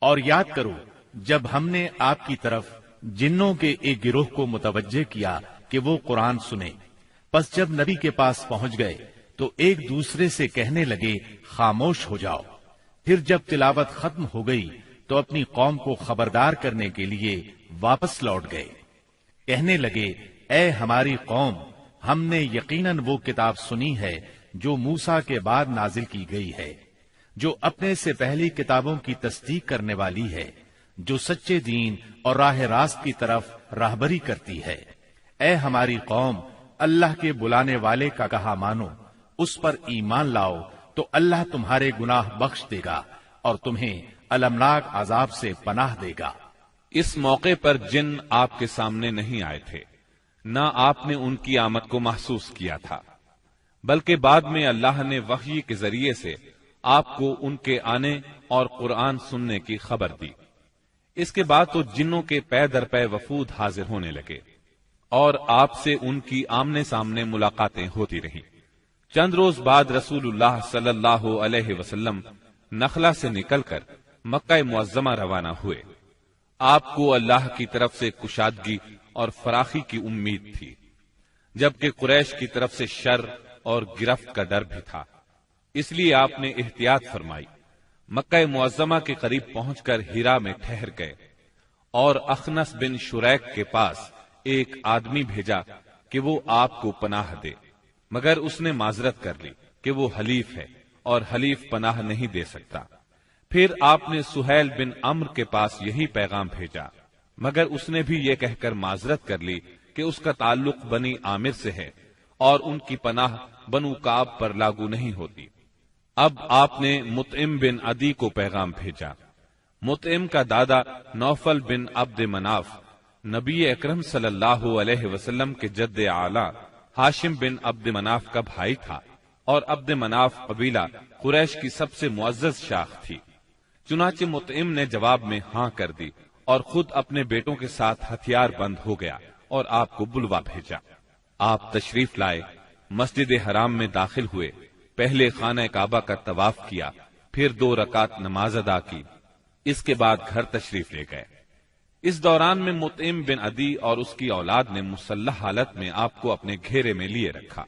اور یاد کرو جب ہم نے آپ کی طرف جنوں کے ایک گروہ کو متوجہ کیا کہ وہ قرآن سنے، پس جب نبی کے پاس پہنچ گئے تو ایک دوسرے سے کہنے لگے خاموش ہو جاؤ۔ پھر جب تلاوت ختم ہو گئی تو اپنی قوم کو خبردار کرنے کے لیے واپس لوٹ گئے، کہنے لگے اے ہماری قوم، ہم نے یقیناً وہ کتاب سنی ہے جو موسیٰ کے بعد نازل کی گئی ہے، جو اپنے سے پہلی کتابوں کی تصدیق کرنے والی ہے، جو سچے دین اور راہ راست کی طرف راہبری کرتی ہے۔ اے ہماری قوم، اللہ کے بلانے والے کا کہا مانو، اس پر ایمان لاؤ تو اللہ تمہارے گناہ بخش دے گا اور تمہیں المناک عذاب سے پناہ دے گا۔ اس موقع پر جن آپ کے سامنے نہیں آئے تھے، نہ آپ نے ان کی آمد کو محسوس کیا تھا، بلکہ بعد میں اللہ نے وحی کے ذریعے سے آپ کو ان کے آنے اور قرآن سننے کی خبر دی۔ اس کے بعد تو جنوں کے پے در پے وفود حاضر ہونے لگے اور آپ سے ان کی آمنے سامنے ملاقاتیں ہوتی رہیں۔ چند روز بعد رسول اللہ صلی اللہ علیہ وسلم نخلا سے نکل کر مکہ معظمہ روانہ ہوئے۔ آپ کو اللہ کی طرف سے کشادگی اور فراخی کی امید تھی، جبکہ قریش کی طرف سے شر اور گرفت کا ڈر بھی تھا، اس لیے آپ نے احتیاط فرمائی۔ مکہ معظمہ کے قریب پہنچ کر ہیرا میں ٹھہر گئے اور اخنس بن شریک کے پاس ایک آدمی بھیجا کہ وہ آپ کو پناہ دے، مگر اس نے معذرت کر لی کہ وہ حلیف ہے اور حلیف پناہ نہیں دے سکتا۔ پھر آپ نے سہیل بن عمرو کے پاس یہی پیغام بھیجا، مگر اس نے بھی یہ کہہ کر معذرت کر لی کہ اس کا تعلق بنی عامر سے ہے اور ان کی پناہ بنو کعب پر لاگو نہیں ہوتی۔ اب آپ نے مطعم بن عدی کو پیغام بھیجا۔ مطعم کا دادا نوفل بن عبد مناف نبی اکرم صلی اللہ علیہ وسلم کے جد اعلی ہاشم بن عبد مناف کا بھائی تھا، اور عبد مناف قبیلہ قریش کی سب سے معزز شاخ تھی۔ چنانچہ مطعم نے جواب میں ہاں کر دی اور خود اپنے بیٹوں کے ساتھ ہتھیار بند ہو گیا اور آپ کو بلوا بھیجا۔ آپ تشریف لائے، مسجد حرام میں داخل ہوئے، پہلے خانہ کعبہ کا طواف کیا، پھر 2 رکعت نماز ادا کی، اس کے بعد گھر تشریف لے گئے۔ اس دوران میں مطعم بن عدی اور اس کی اولاد نے مسلح حالت میں آپ کو اپنے گھیرے میں لیے رکھا،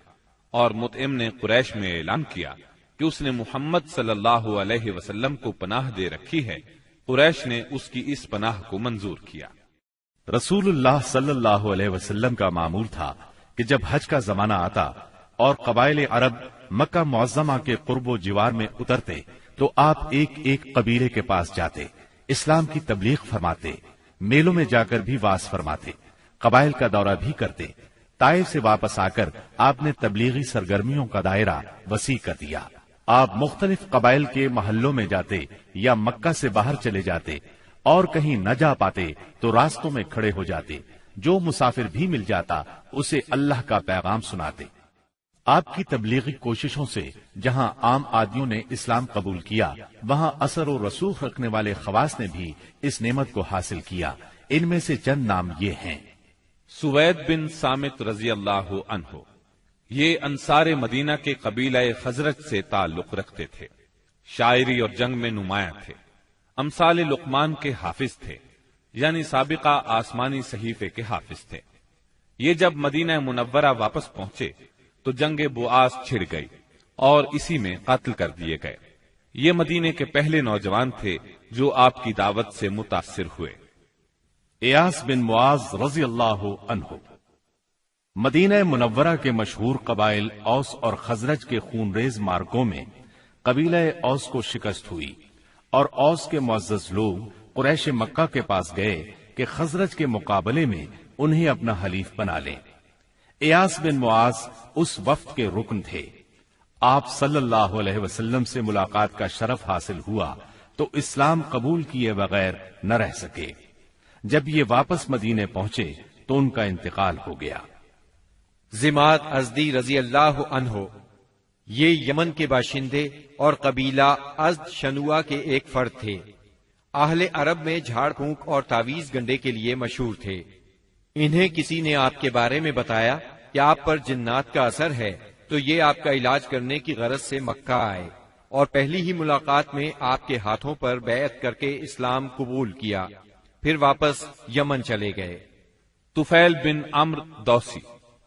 اور مطعم نے قریش میں اعلان کیا کہ اس نے محمد صلی اللہ علیہ وسلم کو پناہ دے رکھی ہے۔ قریش نے اس کی اس پناہ کو منظور کیا۔ رسول اللہ صلی اللہ علیہ وسلم کا معمول تھا کہ جب حج کا زمانہ آتا اور قبائل عرب مکہ معظمہ کے قرب و جوار میں اترتے تو آپ ایک ایک قبیلے کے پاس جاتے، اسلام کی تبلیغ فرماتے، میلوں میں جا کر بھی واز فرماتے، قبائل کا دورہ بھی کرتے۔ طائف سے واپس آ کر آپ نے تبلیغی سرگرمیوں کا دائرہ وسیع کر دیا۔ آپ مختلف قبائل کے محلوں میں جاتے یا مکہ سے باہر چلے جاتے، اور کہیں نہ جا پاتے تو راستوں میں کھڑے ہو جاتے، جو مسافر بھی مل جاتا اسے اللہ کا پیغام سناتے۔ آپ کی تبلیغی کوششوں سے جہاں عام آدمیوں نے اسلام قبول کیا، وہاں اثر و رسوخ رکھنے والے خواص نے بھی اس نعمت کو حاصل کیا۔ ان میں سے چند نام یہ ہیں۔ سوید بن صامت رضی اللہ عنہ، یہ انصار مدینہ کے قبیلہ خزرج سے تعلق رکھتے تھے، شاعری اور جنگ میں نمایاں تھے، امثال لقمان کے حافظ تھے، یعنی سابقہ آسمانی صحیفے کے حافظ تھے۔ یہ جب مدینہ منورہ واپس پہنچے تو جنگ بؤاس چھڑ گئی اور اسی میں قتل کر دیے گئے۔ یہ مدینے کے پہلے نوجوان تھے جو آپ کی دعوت سے متاثر ہوئے۔ ایاس بن معاذ رضی اللہ عنہ، مدینہ منورہ کے مشہور قبائل اوس اور خزرج کے خونریز مارکوں میں قبیلہ اوس کو شکست ہوئی، اور اوس کے معزز لوگ قریش مکہ کے پاس گئے کہ خزرج کے مقابلے میں انہیں اپنا حلیف بنا لیں۔ ایاس بن معاذ اس وفد کے رکن تھے۔ آپ صلی اللہ علیہ وسلم سے ملاقات کا شرف حاصل ہوا تو اسلام قبول کیے بغیر نہ رہ سکے۔ جب یہ واپس مدینے پہنچے تو ان کا انتقال ہو گیا۔ ضماد ازدی رضی اللہ عنہ، یہ یمن کے باشندے اور قبیلہ ازد شنوا کے ایک فرد تھے۔ اہل عرب میں جھاڑ پھونک اور تعویذ گنڈے کے لیے مشہور تھے۔ انہیں کسی نے آپ کے بارے میں بتایا کہ آپ پر جنات کا اثر ہے، تو یہ آپ کا علاج کرنے کی غرض سے مکہ آئے اور پہلی ہی ملاقات میں آپ کے ہاتھوں پر بیعت کر کے اسلام قبول کیا، پھر واپس یمن چلے گئے۔ طفیل بن عمرو دوسی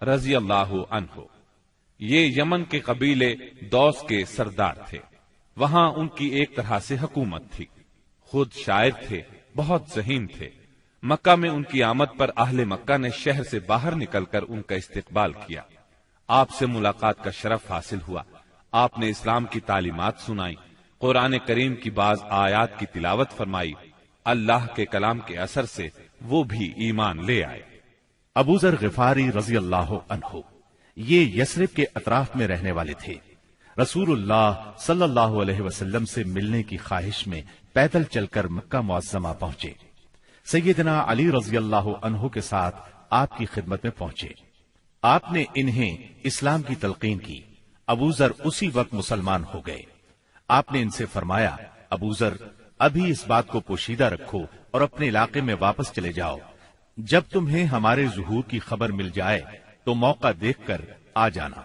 رضی اللہ عنہ، یہ یمن کے قبیلے دوس کے سردار تھے۔ وہاں ان کی ایک طرح سے حکومت تھی، خود شاعر تھے، بہت ذہین تھے۔ مکہ میں ان کی آمد پر اہل مکہ نے شہر سے باہر نکل کر ان کا استقبال کیا۔ آپ سے ملاقات کا شرف حاصل ہوا۔ آپ نے اسلام کی تعلیمات سنائی، قرآن کریم کی بعض آیات کی تلاوت فرمائی۔ اللہ کے کلام کے اثر سے وہ بھی ایمان لے آئے۔ ابو ذر غفاری رضی اللہ عنہ یہ یثرب کے اطراف میں رہنے والے تھے۔ رسول اللہ صلی اللہ علیہ وسلم سے ملنے کی خواہش میں پیدل چل کر مکہ معظمہ پہنچے۔ سیدنا علی رضی اللہ عنہ کے ساتھ آپ کی خدمت میں پہنچے۔ آپ نے انہیں اسلام کی تلقین کی۔ ابو ذر اسی وقت مسلمان ہو گئے۔ آپ نے ان سے فرمایا، ابو ذر ابھی اس بات کو پوشیدہ رکھو اور اپنے علاقے میں واپس چلے جاؤ۔ جب تمہیں ہمارے ظہور کی خبر مل جائے تو موقع دیکھ کر آ جانا۔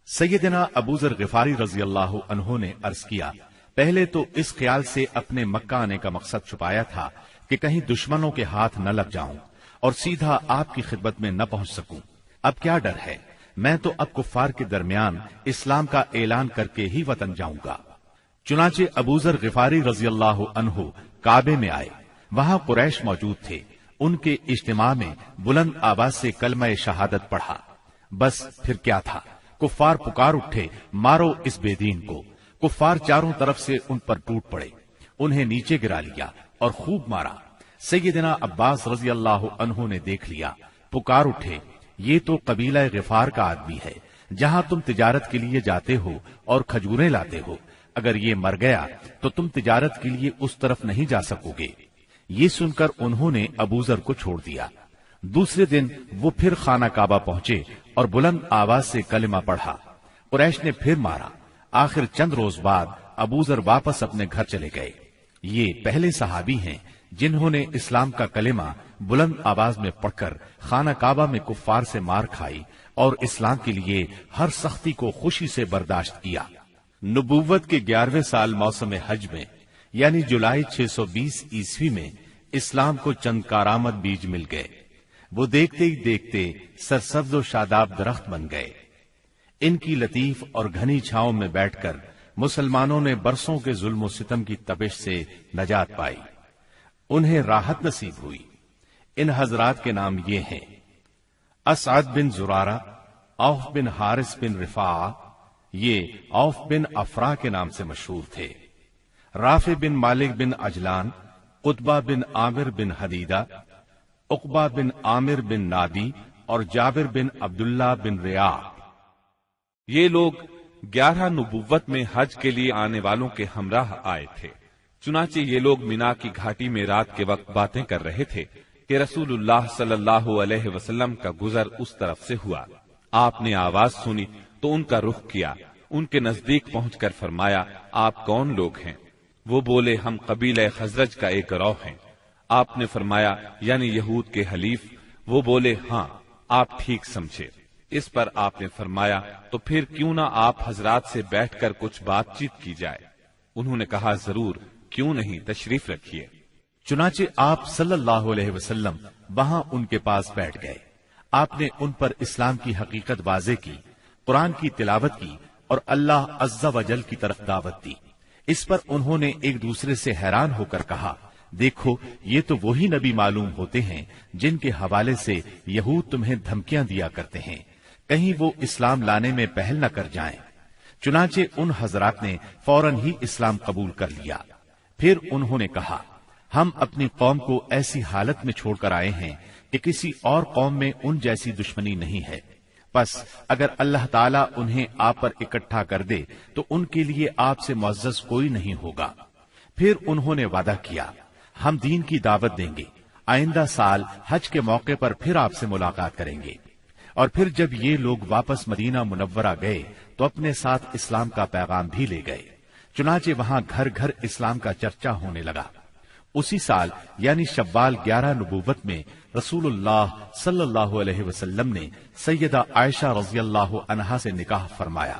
سیدنا ابو ذر غفاری رضی اللہ عنہ نے عرض کیا، پہلے تو اس خیال سے اپنے مکہ آنے کا مقصد چھپایا تھا کہ کہیں دشمنوں کے ہاتھ نہ لگ جاؤں اور سیدھا آپ کی خدمت میں نہ پہنچ سکوں۔ اب کیا ڈر ہے، میں تو اب کفار کے درمیان اسلام کا اعلان کر کے ہی وطن جاؤں گا۔ چنانچہ ابو ذر غفاری رضی اللہ عنہ کعبے میں آئے۔ وہاں قریش موجود تھے۔ ان کے اجتماع میں بلند آواز سے کلمہ شہادت پڑھا۔ بس پھر کیا تھا، کفار پکار اٹھے، مارو اس بے دین کو۔ کفار چاروں طرف سے ان پر ٹوٹ پڑے، انہیں نیچے گرا لیا اور خوب مارا۔ سیدنا عباس رضی اللہ عنہ نے دیکھ لیا، پکار اٹھے، یہ تو قبیلہ غفار کا آدمی ہے، جہاں تم تجارت کے لیے جاتے ہو اور کھجوریں لاتے ہو، اگر یہ مر گیا تو تم تجارت کے لیے اس طرف نہیں جا سکو گے۔ یہ سن کر انہوں نے ابو ذر کو چھوڑ دیا۔ دوسرے دن وہ پھر خانہ کعبہ پہنچے اور بلند آواز سے کلمہ پڑھا۔ قریش نے پھر مارا۔ آخر چند روز بعد ابو ذر واپس اپنے گھر چلے گئے۔ یہ پہلے صحابی ہیں جنہوں نے اسلام کا کلمہ بلند آواز میں پڑھ کر خانہ کعبہ میں کفار سے مار کھائی اور اسلام کے لیے ہر سختی کو خوشی سے برداشت کیا۔ نبوت کے 11ویں سال موسم حج میں یعنی جولائی 620 عیسوی میں اسلام کو چند کارآمد بیج مل گئے۔ وہ دیکھتے ہی دیکھتے سرسبز و شاداب درخت بن گئے۔ ان کی لطیف اور گھنی چھاؤں میں بیٹھ کر مسلمانوں نے برسوں کے ظلم و ستم کی تپش سے نجات پائی، انہیں راحت نصیب ہوئی۔ ان حضرات کے نام یہ ہیں: اسعد بن زرارہ، اوف بن حارث بن رفاعہ، یہ اوف بن افرا کے نام سے مشہور تھے، رافع بن مالک بن عجلان، قطبہ بن عامر بن حدیدہ، عقبہ بن عامر بن نادی اور جابر بن عبداللہ بن ریاح۔ یہ لوگ 11 نبوت میں حج کے لیے آنے والوں کے ہمراہ آئے تھے۔ چنانچہ یہ لوگ مینا کی گھاٹی میں رات کے وقت باتیں کر رہے تھے کہ رسول اللہ صلی اللہ علیہ وسلم کا گزر اس طرف سے ہوا۔ آپ نے آواز سنی تو ان کا رخ کیا، ان کے نزدیک پہنچ کر فرمایا، آپ کون لوگ ہیں؟ وہ بولے، ہم قبیلہ خزرج کا ایک گروہ ہیں۔ آپ نے فرمایا، یعنی یہود کے حلیف؟ وہ بولے، ہاں، آپ ٹھیک سمجھے۔ اس پر آپ نے فرمایا، تو پھر کیوں نہ آپ حضرات سے بیٹھ کر کچھ بات چیت کی جائے؟ انہوں نے کہا، ضرور، کیوں نہیں، تشریف رکھیے۔ چنانچہ آپ صلی اللہ علیہ وسلم وہاں ان کے پاس بیٹھ گئے۔ آپ نے ان پر اسلام کی حقیقت واضح کی، قرآن کی تلاوت کی اور اللہ عز و جل کی طرف دعوت دی۔ اس پر انہوں نے ایک دوسرے سے حیران ہو کر کہا، دیکھو، یہ تو وہی نبی معلوم ہوتے ہیں جن کے حوالے سے یہود تمہیں دھمکیاں دیا کرتے ہیں، کہیں وہ اسلام لانے میں پہل نہ کر جائیں۔ چنانچہ ان حضرات نے فوراً ہی اسلام قبول کر لیا۔ پھر انہوں نے کہا، ہم اپنی قوم کو ایسی حالت میں چھوڑ کر آئے ہیں کہ کسی اور قوم میں ان جیسی دشمنی نہیں ہے، بس اگر اللہ تعالیٰ انہیں آپ پر اکٹھا کر دے تو ان کے لیے آپ سے معزز کوئی نہیں ہوگا۔ پھر انہوں نے وعدہ کیا، ہم دین کی دعوت دیں گے، آئندہ سال حج کے موقع پر پھر آپ سے ملاقات کریں گے۔ اور پھر جب یہ لوگ واپس مدینہ منورہ گئے تو اپنے ساتھ اسلام کا پیغام بھی لے گئے۔ چنانچہ وہاں گھر گھر اسلام کا چرچا ہونے لگا۔ اسی سال یعنی شوال 11 نبوت میں رسول اللہ صلی اللہ علیہ وسلم نے سیدہ عائشہ رضی اللہ عنہا سے نکاح فرمایا۔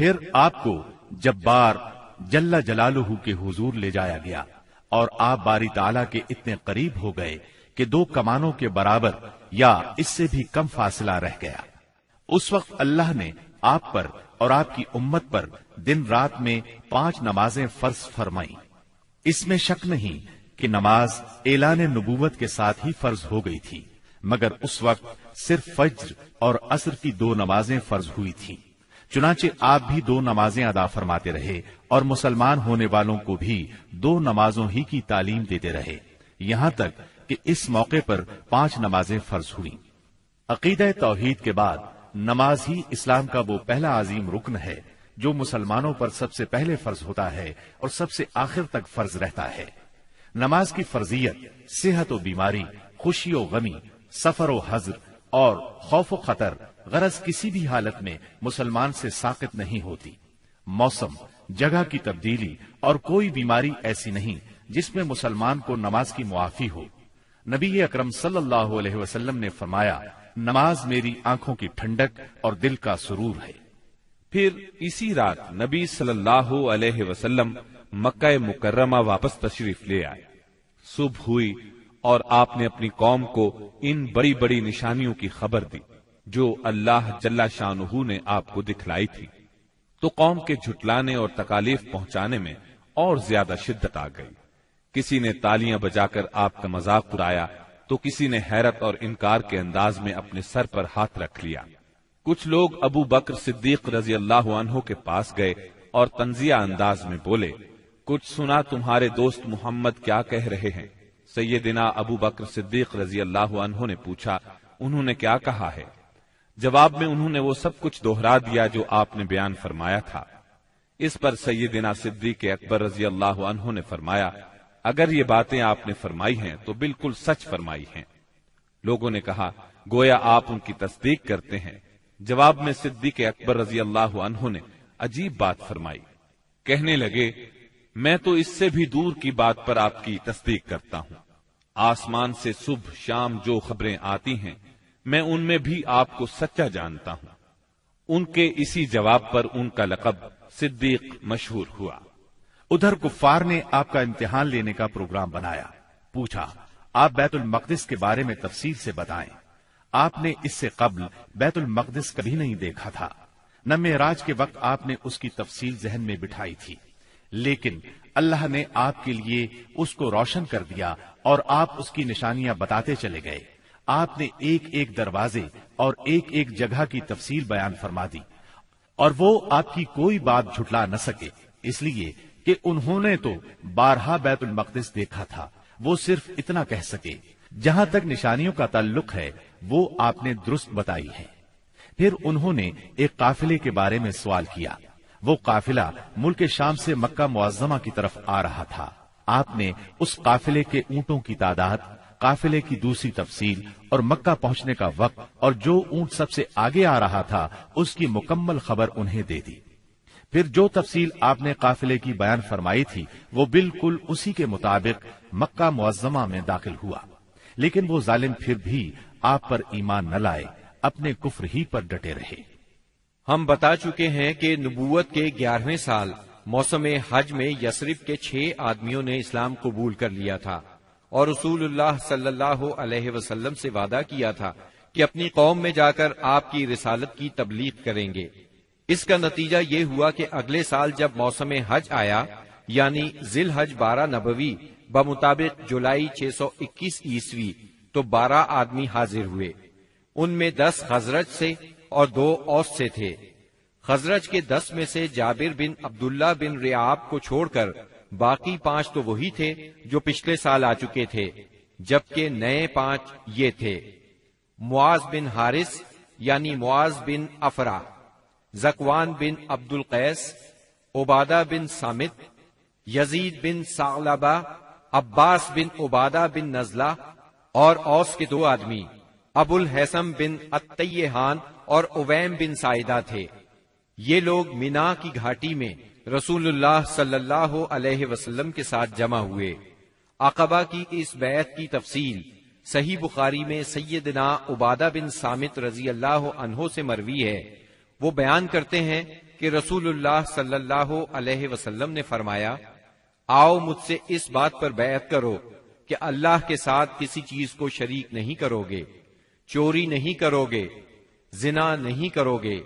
پھر آپ کو جبار جل جلالہ کے حضور لے جایا گیا اور آپ باری تعالیٰ کے اتنے قریب ہو گئے کہ 2 کمانوں کے برابر یا اس سے بھی کم فاصلہ رہ گیا۔ اس وقت اللہ نے آپ پر اور آپ کی امت پر دن رات میں 5 نمازیں فرض فرمائیں۔ اس میں شک نہیں کہ نماز اعلان نبوت کے ساتھ ہی فرض ہو گئی تھی، مگر اس وقت صرف فجر اور عصر کی 2 نمازیں فرض ہوئی تھیں۔ چنانچہ آپ بھی 2 نمازیں ادا فرماتے رہے اور مسلمان ہونے والوں کو بھی 2 نمازوں ہی کی تعلیم دیتے رہے، یہاں تک کہ اس موقع پر 5 نمازیں فرض ہوئیں۔ عقیدہ توحید کے بعد نماز ہی اسلام کا وہ پہلا عظیم رکن ہے جو مسلمانوں پر سب سے پہلے فرض ہوتا ہے اور سب سے آخر تک فرض رہتا ہے۔ نماز کی فرضیت صحت و بیماری، خوشی و غمی، سفر و حضر اور خوف و خطر غرض کسی بھی حالت میں مسلمان سے ساقط نہیں ہوتی۔ موسم، جگہ کی تبدیلی اور کوئی بیماری ایسی نہیں جس میں مسلمان کو نماز کی معافی ہو۔ نبی اکرم صلی اللہ علیہ وسلم نے فرمایا، نماز میری آنکھوں کی ٹھنڈک اور دل کا سرور ہے۔ پھر اسی رات نبی صلی اللہ علیہ وسلم مکہ مکرمہ واپس تشریف لے آئے۔ صبح ہوئی اور آپ نے اپنی قوم کو ان بڑی بڑی نشانیوں کی خبر دی جو اللہ جل شانہ نے آپ کو دکھلائی تھی، تو قوم کے جھٹلانے اور تکالیف پہنچانے میں اور زیادہ شدت آ گئی۔ کسی نے تالیاں بجا کر آپ کا مذاق اڑایا تو کسی نے حیرت اور انکار کے انداز میں اپنے سر پر ہاتھ رکھ لیا۔ کچھ لوگ ابو بکر صدیق رضی اللہ عنہ کے پاس گئے اور تنزیہ انداز میں بولے، کچھ سنا تمہارے دوست محمد کیا کہہ رہے ہیں؟ سیدنا ابو بکر صدیق رضی اللہ عنہ نے پوچھا، انہوں نے کیا کہا ہے؟ جواب میں انہوں نے وہ سب کچھ دوہرا دیا جو آپ نے بیان فرمایا تھا۔ اس پر سیدنا صدیق اکبر رضی اللہ عنہ نے فرمایا، اگر یہ باتیں آپ نے فرمائی ہیں تو بالکل سچ فرمائی ہیں۔ لوگوں نے کہا، گویا آپ ان کی تصدیق کرتے ہیں۔ جواب میں صدیق اکبر رضی اللہ عنہ نے عجیب بات فرمائی، کہنے لگے، میں تو اس سے بھی دور کی بات پر آپ کی تصدیق کرتا ہوں۔ آسمان سے صبح شام جو خبریں آتی ہیں میں ان میں بھی آپ کو سچا جانتا ہوں۔ ان کے اسی جواب پر ان کا لقب صدیق مشہور ہوا۔ ادھر کفار نے آپ کا امتحان لینے کا پروگرام بنایا۔ پوچھا، آپ بیت المقدس کے بارے میں تفصیل سے بتائیں۔ آپ نے اس سے قبل بیت المقدس کبھی نہیں دیکھا تھا، نہ معراج کے وقت آپ نے اس کی تفصیل ذہن میں بٹھائی تھی، لیکن اللہ نے آپ کے لیے اس کو روشن کر دیا اور آپ اس کی نشانیاں بتاتے چلے گئے۔ آپ نے ایک ایک دروازے اور ایک ایک جگہ کی تفصیل بیان فرما دی، اور وہ آپ کی کوئی بات جھٹلا نہ سکے، اس لیے کہ انہوں نے تو بارہا بیت المقدس دیکھا تھا۔ وہ صرف اتنا کہہ سکے، جہاں تک نشانیوں کا تعلق ہے وہ آپ نے درست بتائی ہے۔ پھر انہوں نے ایک قافلے کے بارے میں سوال کیا۔ وہ قافلہ ملک شام سے مکہ معظمہ کی طرف آ رہا تھا۔ آپ نے اس قافلے کے اونٹوں کی تعداد، قافلے کی دوسری تفصیل اور مکہ پہنچنے کا وقت اور جو اونٹ سب سے آگے آ رہا تھا اس کی مکمل خبر انہیں دے دی۔ پھر جو تفصیل آپ نے قافلے کی بیان فرمائی تھی وہ بالکل اسی کے مطابق مکہ معظمہ میں داخل ہوا، لیکن وہ ظالم پھر بھی آپ پر ایمان نہ لائے، اپنے کفر ہی پر ڈٹے رہے۔ ہم بتا چکے ہیں کہ نبوت کے 11ویں سال موسم حج میں یثرب کے 6 آدمیوں نے اسلام قبول کر لیا تھا اور رسول اللہ صلی اللہ علیہ وسلم سے وعدہ کیا تھا کہ اپنی قوم میں جا کر آپ کی رسالت کی تبلیغ کریں گے۔ اس کا نتیجہ یہ ہوا کہ اگلے سال جب موسم حج آیا، یعنی ذی الحج 12 نبوی بمطابق جولائی 621 عیسوی، تو 12 آدمی حاضر ہوئے۔ ان میں 10 خزرج سے اور 2 اوس سے تھے۔ خزرج کے 10 میں سے جابر بن عبداللہ بن ریعاب کو چھوڑ کر باقی 5 تو وہی تھے جو پچھلے سال آ چکے تھے، جبکہ نئے 5 یہ تھے: معاذ بن حارث یعنی معاذ بن افرا، زکوان بن عبد القیس، عبادہ بن سامت، یزید بن ثعلبہ، عباس بن عبادہ بن نزلہ، اور اوس کے 2 آدمی ابو الحسم بن التیہان اور اویم بن سائدہ تھے۔ یہ لوگ مینا کی گھاٹی میں رسول اللہ صلی اللہ علیہ وسلم کے ساتھ جمع ہوئے۔ عقبہ کی اس بیعت کی تفصیل صحیح بخاری میں سیدنا عبادہ بن سامت رضی اللہ عنہ سے مروی ہے۔ وہ بیان کرتے ہیں کہ رسول اللہ صلی اللہ علیہ وسلم نے فرمایا، آؤ مجھ سے اس بات پر بیعت کرو کہ اللہ کے ساتھ کسی چیز کو شریک نہیں کرو گے، چوری نہیں کرو گے، زنا نہیں کرو گے،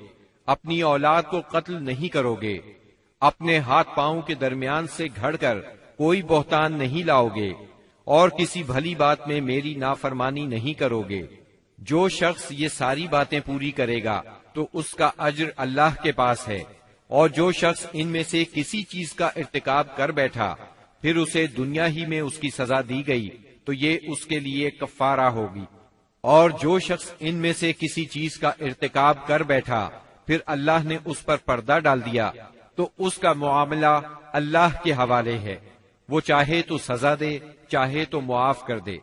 اپنی اولاد کو قتل نہیں کرو گے، اپنے ہاتھ پاؤں کے درمیان سے گھڑ کر کوئی بہتان نہیں لاؤ گے، اور کسی بھلی بات میں میری نافرمانی نہیں کرو گے۔ جو شخص یہ ساری باتیں پوری کرے گا تو اس کا اجر اللہ کے پاس ہے، اور جو شخص ان میں سے کسی چیز کا ارتکاب کر بیٹھا پھر اسے دنیا ہی میں اس کی سزا دی گئی تو یہ اس کے لیے کفارہ ہوگی، اور جو شخص ان میں سے کسی چیز کا ارتکاب کر بیٹھا پھر اللہ نے اس پر پردہ ڈال دیا تو اس کا معاملہ اللہ کے حوالے ہے، وہ چاہے تو سزا دے چاہے تو معاف کر دے۔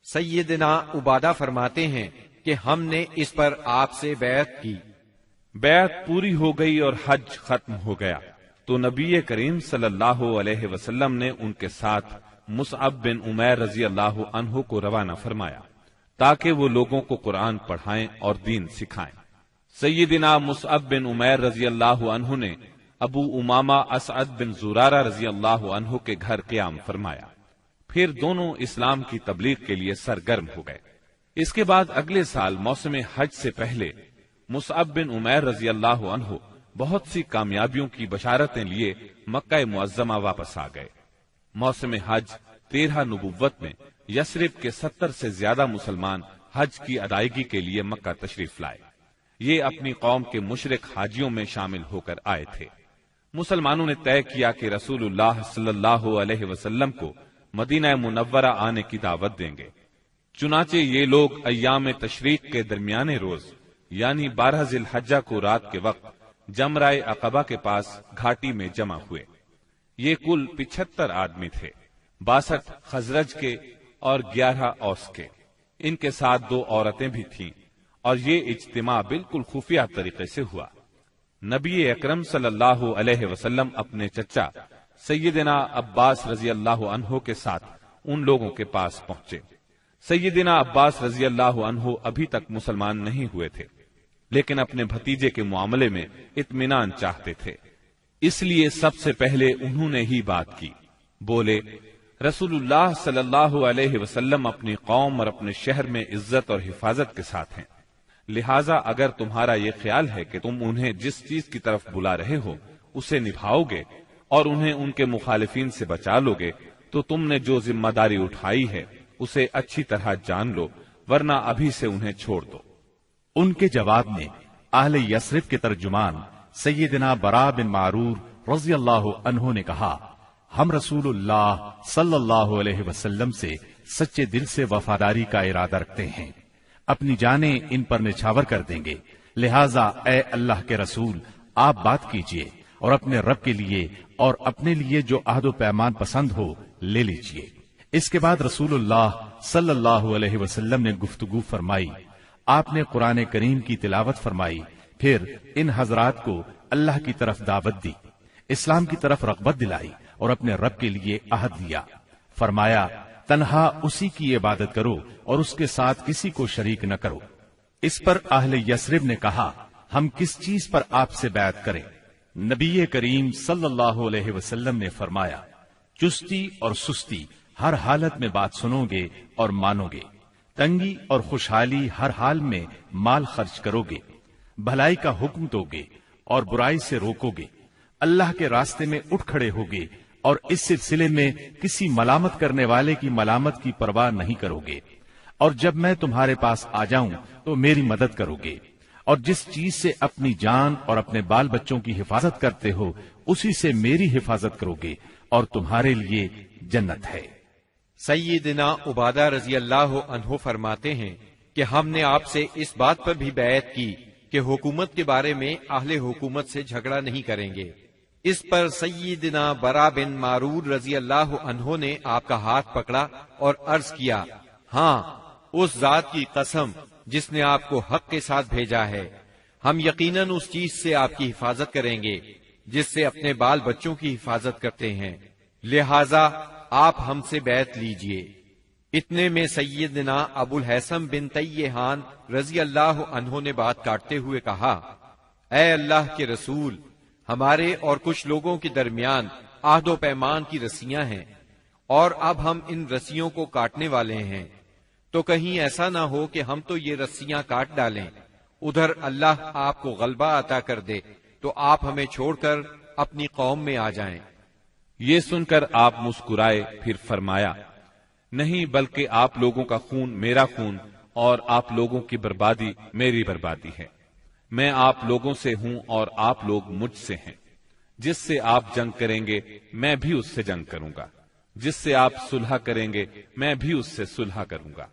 سیدنا عبادہ فرماتے ہیں کہ ہم نے اس پر آپ سے بیعت کی، بیعت پوری ہو گئی اور حج ختم ہو گیا تو نبی کریم صلی اللہ علیہ وسلم نے ان کے ساتھ مصعب بن عمیر رضی اللہ عنہ کو روانہ فرمایا تاکہ وہ لوگوں کو قرآن پڑھائیں اور دین سکھائیں۔ سیدنا مصعب بن عمیر رضی اللہ عنہ نے ابو امامہ اسعد بن زرارہ رضی اللہ عنہ کے گھر قیام فرمایا، پھر دونوں اسلام کی تبلیغ کے لیے سرگرم ہو گئے۔ اس کے بعد اگلے سال موسم حج سے پہلے مصعب بن عمیر رضی اللہ عنہ بہت سی کامیابیوں کی بشارتیں لیے مکہ معظمہ واپس آ گئے۔ موسم حج 13 نبوت میں یثرب کے 70 سے زیادہ مسلمان حج کی ادائیگی کے لیے مکہ تشریف لائے۔ یہ اپنی قوم کے مشرک حاجیوں میں شامل ہو کر آئے تھے۔ مسلمانوں نے طے کیا کہ رسول اللہ صلی اللہ علیہ وسلم کو مدینہ منورہ آنے کی دعوت دیں گے، چنانچہ یہ لوگ ایام تشریق کے درمیانے روز یعنی 12 ذی الحجہ کو رات کے وقت جمرہ عقبہ کے پاس گھاٹی میں جمع ہوئے۔ یہ کل 75 آدمی تھے، 62 خزرج کے اور 11 اوس کے، ان کے ساتھ 2 عورتیں بھی تھیں، اور یہ اجتماع بالکل خفیہ طریقے سے ہوا۔ نبی اکرم صلی اللہ علیہ وسلم اپنے چچا سیدنا عباس رضی اللہ عنہ کے ساتھ ان لوگوں کے پاس پہنچے۔ سیدنا عباس رضی اللہ عنہ ابھی تک مسلمان نہیں ہوئے تھے، لیکن اپنے بھتیجے کے معاملے میں اطمینان چاہتے تھے، اس لیے سب سے پہلے انہوں نے ہی بات کی۔ بولے، رسول اللہ صلی اللہ علیہ وسلم اپنی قوم اور اپنے شہر میں عزت اور حفاظت کے ساتھ ہیں، لہٰذا اگر تمہارا یہ خیال ہے کہ تم انہیں جس چیز کی طرف بلا رہے ہو اسے نبھاؤ گے اور انہیں ان کے مخالفین سے بچا لو گے تو تم نے جو ذمہ داری اٹھائی ہے اسے اچھی طرح جان لو، ورنہ ابھی سے انہیں چھوڑ دو۔ ان کے جواب میں اہل یثرب کے ترجمان سیدنا برا بن معرور رضی اللہ عنہ نے کہا، ہم رسول اللہ صلی اللہ علیہ وسلم سے سچے دل سے وفاداری کا ارادہ رکھتے ہیں، اپنی جانیں ان پر نچھاور کر دیں گے، لہٰذا اے اللہ کے رسول آپ بات کیجئے اور اپنے رب کے لیے اور اپنے لیے جو عہد و پیمان پسند ہو لے لیجئے۔ اس کے بعد رسول اللہ صلی اللہ علیہ وسلم نے گفتگو فرمائی، آپ نے قرآن کریم کی تلاوت فرمائی، پھر ان حضرات کو اللہ کی طرف دعوت دی، اسلام کی طرف رغبت دلائی اور اپنے رب کے لیے عہد دیا۔ فرمایا، تنہا اسی کی عبادت کرو اور اس کے ساتھ کسی کو شریک نہ کرو۔ اس پر اہل یثرب نے کہا، ہم کس چیز پر آپ سے بیعت کریں؟ نبی کریم صلی اللہ علیہ وسلم نے فرمایا، چستی اور سستی ہر حالت میں بات سنو گے اور مانو گے، تنگی اور خوشحالی ہر حال میں مال خرچ کرو گے، بھلائی کا حکم دو گے اور برائی سے روکو گے، اللہ کے راستے میں اٹھ کھڑے ہوگے اور اس سلسلے میں کسی ملامت کرنے والے کی ملامت کی پرواہ نہیں کرو گے، اور جب میں تمہارے پاس آ جاؤں تو میری مدد کرو گے، اور جس چیز سے اپنی جان اور اپنے بال بچوں کی حفاظت کرتے ہو اسی سے میری حفاظت کرو گے، اور تمہارے لیے جنت ہے۔ سیدنا عبادہ رضی اللہ عنہ فرماتے ہیں کہ ہم نے آپ سے اس بات پر بھی بیعت کی کہ حکومت کے بارے میں اہل حکومت سے جھگڑا نہیں کریں گے۔ اس پر سیدنا برا بن معرور رضی اللہ عنہ نے آپ کا ہاتھ پکڑا اور عرض کیا، ہاں اس ذات کی قسم جس نے آپ کو حق کے ساتھ بھیجا ہے، ہم یقیناً اس چیز سے آپ کی حفاظت کریں گے جس سے اپنے بال بچوں کی حفاظت کرتے ہیں، لہذا آپ ہم سے بیعت لیجئے۔ اتنے میں سیدنا ابو الحسن بن تیہان رضی اللہ عنہ نے بات کاٹتے ہوئے کہا، اے اللہ کے رسول، ہمارے اور کچھ لوگوں کے درمیان عہد و پیمان کی رسیاں ہیں، اور اب ہم ان رسیوں کو کاٹنے والے ہیں، تو کہیں ایسا نہ ہو کہ ہم تو یہ رسیاں کاٹ ڈالیں، ادھر اللہ آپ کو غلبہ عطا کر دے تو آپ ہمیں چھوڑ کر اپنی قوم میں آ جائیں۔ یہ سن کر آپ مسکرائے، پھر فرمایا، نہیں، بلکہ آپ لوگوں کا خون میرا خون اور آپ لوگوں کی بربادی میری بربادی ہے۔ میں آپ لوگوں سے ہوں اور آپ لوگ مجھ سے ہیں۔ جس سے آپ جنگ کریں گے میں بھی اس سے جنگ کروں گا، جس سے آپ صلح کریں گے میں بھی اس سے صلح کروں گا۔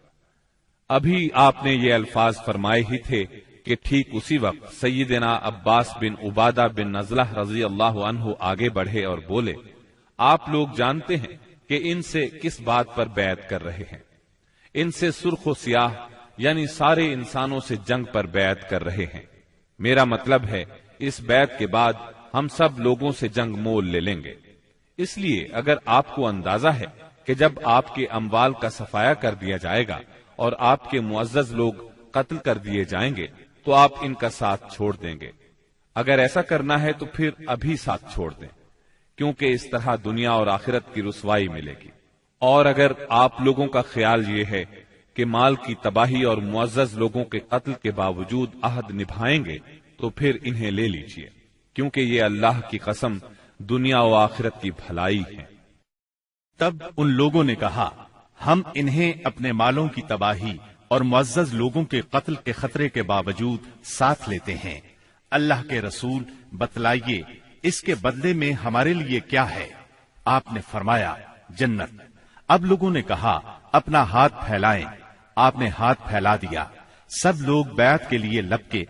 ابھی آپ نے یہ الفاظ فرمائے ہی تھے کہ ٹھیک اسی وقت سیدنا عباس بن عبادہ بن نزلہ رضی اللہ عنہ آگے بڑھے اور بولے، آپ لوگ جانتے ہیں کہ ان سے کس بات پر بیعت کر رہے ہیں؟ ان سے سرخ و سیاہ یعنی سارے انسانوں سے جنگ پر بیعت کر رہے ہیں۔ میرا مطلب ہے اس بیعت کے بعد ہم سب لوگوں سے جنگ مول لے لیں گے۔ اس لیے اگر آپ کو اندازہ ہے کہ جب آپ کے اموال کا صفایا کر دیا جائے گا اور آپ کے معزز لوگ قتل کر دیے جائیں گے تو آپ ان کا ساتھ چھوڑ دیں گے۔ اگر ایسا کرنا ہے تو پھر ابھی ساتھ چھوڑ دیں، کیونکہ اس طرح دنیا اور آخرت کی رسوائی ملے گی۔ اور اگر آپ لوگوں کا خیال یہ ہے کہ مال کی تباہی اور معزز لوگوں کے قتل کے باوجود عہد نبھائیں گے تو پھر انہیں لے لیجئے، کیونکہ یہ اللہ کی قسم دنیا و آخرت کی بھلائی ہے۔ تب ان لوگوں نے کہا، ہم انہیں اپنے مالوں کی تباہی اور معزز لوگوں کے قتل کے خطرے کے باوجود ساتھ لیتے ہیں۔ اللہ کے رسول بتلائیے اس کے بدلے میں ہمارے لیے کیا ہے؟ آپ نے فرمایا، جنت۔ اب لوگوں نے کہا، اپنا ہاتھ پھیلائیں۔ آپ نے ہاتھ پھیلا دیا، سب لوگ بیعت کے لیے لپکے،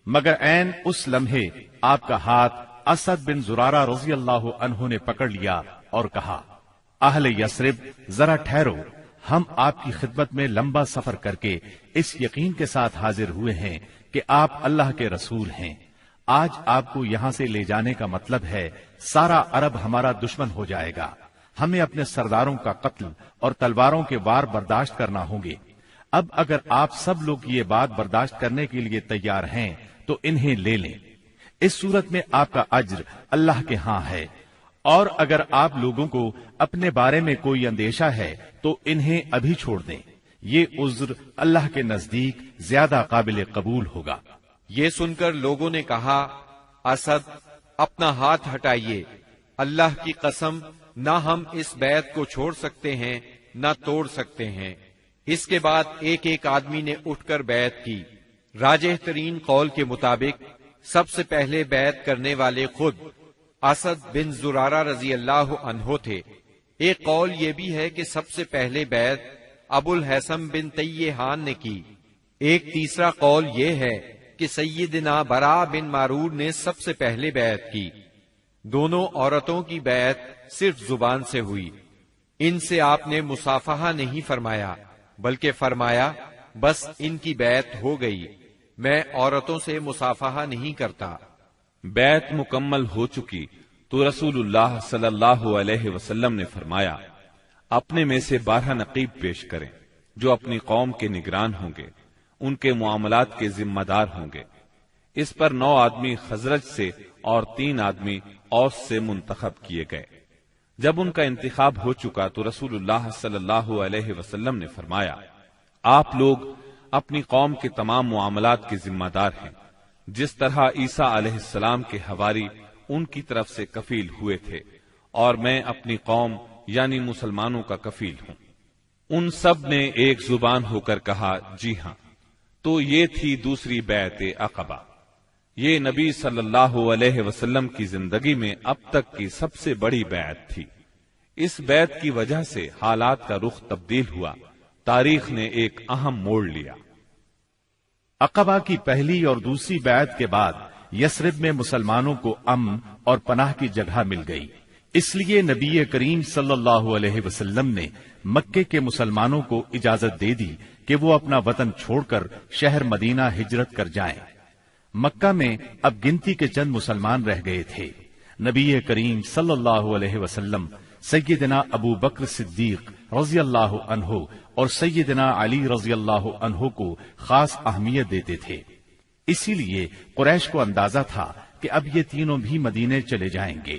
مگر عین اس لمحے آپ کا ہاتھ اسد بن زرارہ رضی اللہ عنہ نے پکڑ لیا اور کہا، اہل یثرب ذرا ٹھہرو، ہم آپ کی خدمت میں لمبا سفر کر کے اس یقین کے ساتھ حاضر ہوئے ہیں کہ آپ اللہ کے رسول ہیں۔ آج آپ کو یہاں سے لے جانے کا مطلب ہے سارا عرب ہمارا دشمن ہو جائے گا، ہمیں اپنے سرداروں کا قتل اور تلواروں کے وار برداشت کرنا ہوں گے۔ اب اگر آپ سب لوگ یہ بات برداشت کرنے کے لیے تیار ہیں تو انہیں لے لیں، اس صورت میں آپ کا اجر اللہ کے ہاں ہے، اور اگر آپ لوگوں کو اپنے بارے میں کوئی اندیشہ ہے تو انہیں ابھی چھوڑ دیں، یہ عذر اللہ کے نزدیک زیادہ قابل قبول ہوگا۔ یہ سن کر لوگوں نے کہا، اسد اپنا ہاتھ ہٹائیے، اللہ کی قسم نہ ہم اس بیعت کو چھوڑ سکتے ہیں نہ توڑ سکتے ہیں۔ اس کے بعد ایک ایک آدمی نے اٹھ کر بیعت کی۔ راجح ترین قول کے مطابق سب سے پہلے بیعت کرنے والے خود اسد بن زرارہ رضی اللہ عنہ تھے۔ ایک قول یہ بھی ہے کہ سب سے پہلے بیعت ابو الحسن بن طیحان نے کی۔ ایک تیسرا قول یہ ہے کہ سیدنا براء بن معرور نے سب سے پہلے بیعت کی۔ دونوں عورتوں کی بیعت صرف زبان سے ہوئی، ان سے آپ نے مصافحہ نہیں فرمایا، بلکہ فرمایا بس ان کی بیعت ہو گئی، میں عورتوں سے مصافحہ نہیں کرتا۔ بیعت مکمل ہو چکی تو رسول اللہ صلی اللہ علیہ وسلم نے فرمایا، اپنے میں سے 12 نقیب پیش کریں جو اپنی قوم کے نگران ہوں گے، ان کے معاملات کے ذمہ دار ہوں گے۔ اس پر 9 آدمی خزرج سے اور 3 آدمی اوس سے منتخب کیے گئے۔ جب ان کا انتخاب ہو چکا تو رسول اللہ صلی اللہ علیہ وسلم نے فرمایا، آپ لوگ اپنی قوم کے تمام معاملات کے ذمہ دار ہیں، جس طرح عیسیٰ علیہ السلام کے حواری ان کی طرف سے کفیل ہوئے تھے، اور میں اپنی قوم یعنی مسلمانوں کا کفیل ہوں۔ ان سب نے ایک زبان ہو کر کہا، جی ہاں۔ تو یہ تھی دوسری بیعت عقبہ۔ یہ نبی صلی اللہ علیہ وسلم کی زندگی میں اب تک کی سب سے بڑی بیعت تھی۔ اس بیعت کی وجہ سے حالات کا رخ تبدیل ہوا، تاریخ نے ایک اہم موڑ لیا۔ عقبہ کی پہلی اور دوسری بیعت کے بعد یثرب میں مسلمانوں کو امن اور پناہ کی جگہ مل گئی، اس لیے نبی کریم صلی اللہ علیہ وسلم نے مکے کے مسلمانوں کو اجازت دے دی کہ وہ اپنا وطن چھوڑ کر شہر مدینہ ہجرت کر جائیں۔ مکہ میں اب گنتی کے چند مسلمان رہ گئے تھے۔ نبی کریم صلی اللہ علیہ وسلم سیدنا ابو بکر صدیق رضی اللہ عنہ اور سیدنا علی رضی اللہ عنہ کو خاص اہمیت دیتے تھے، اسی لیے قریش کو اندازہ تھا کہ کہ اب یہ تینوں بھی مدینے چلے جائیں گے۔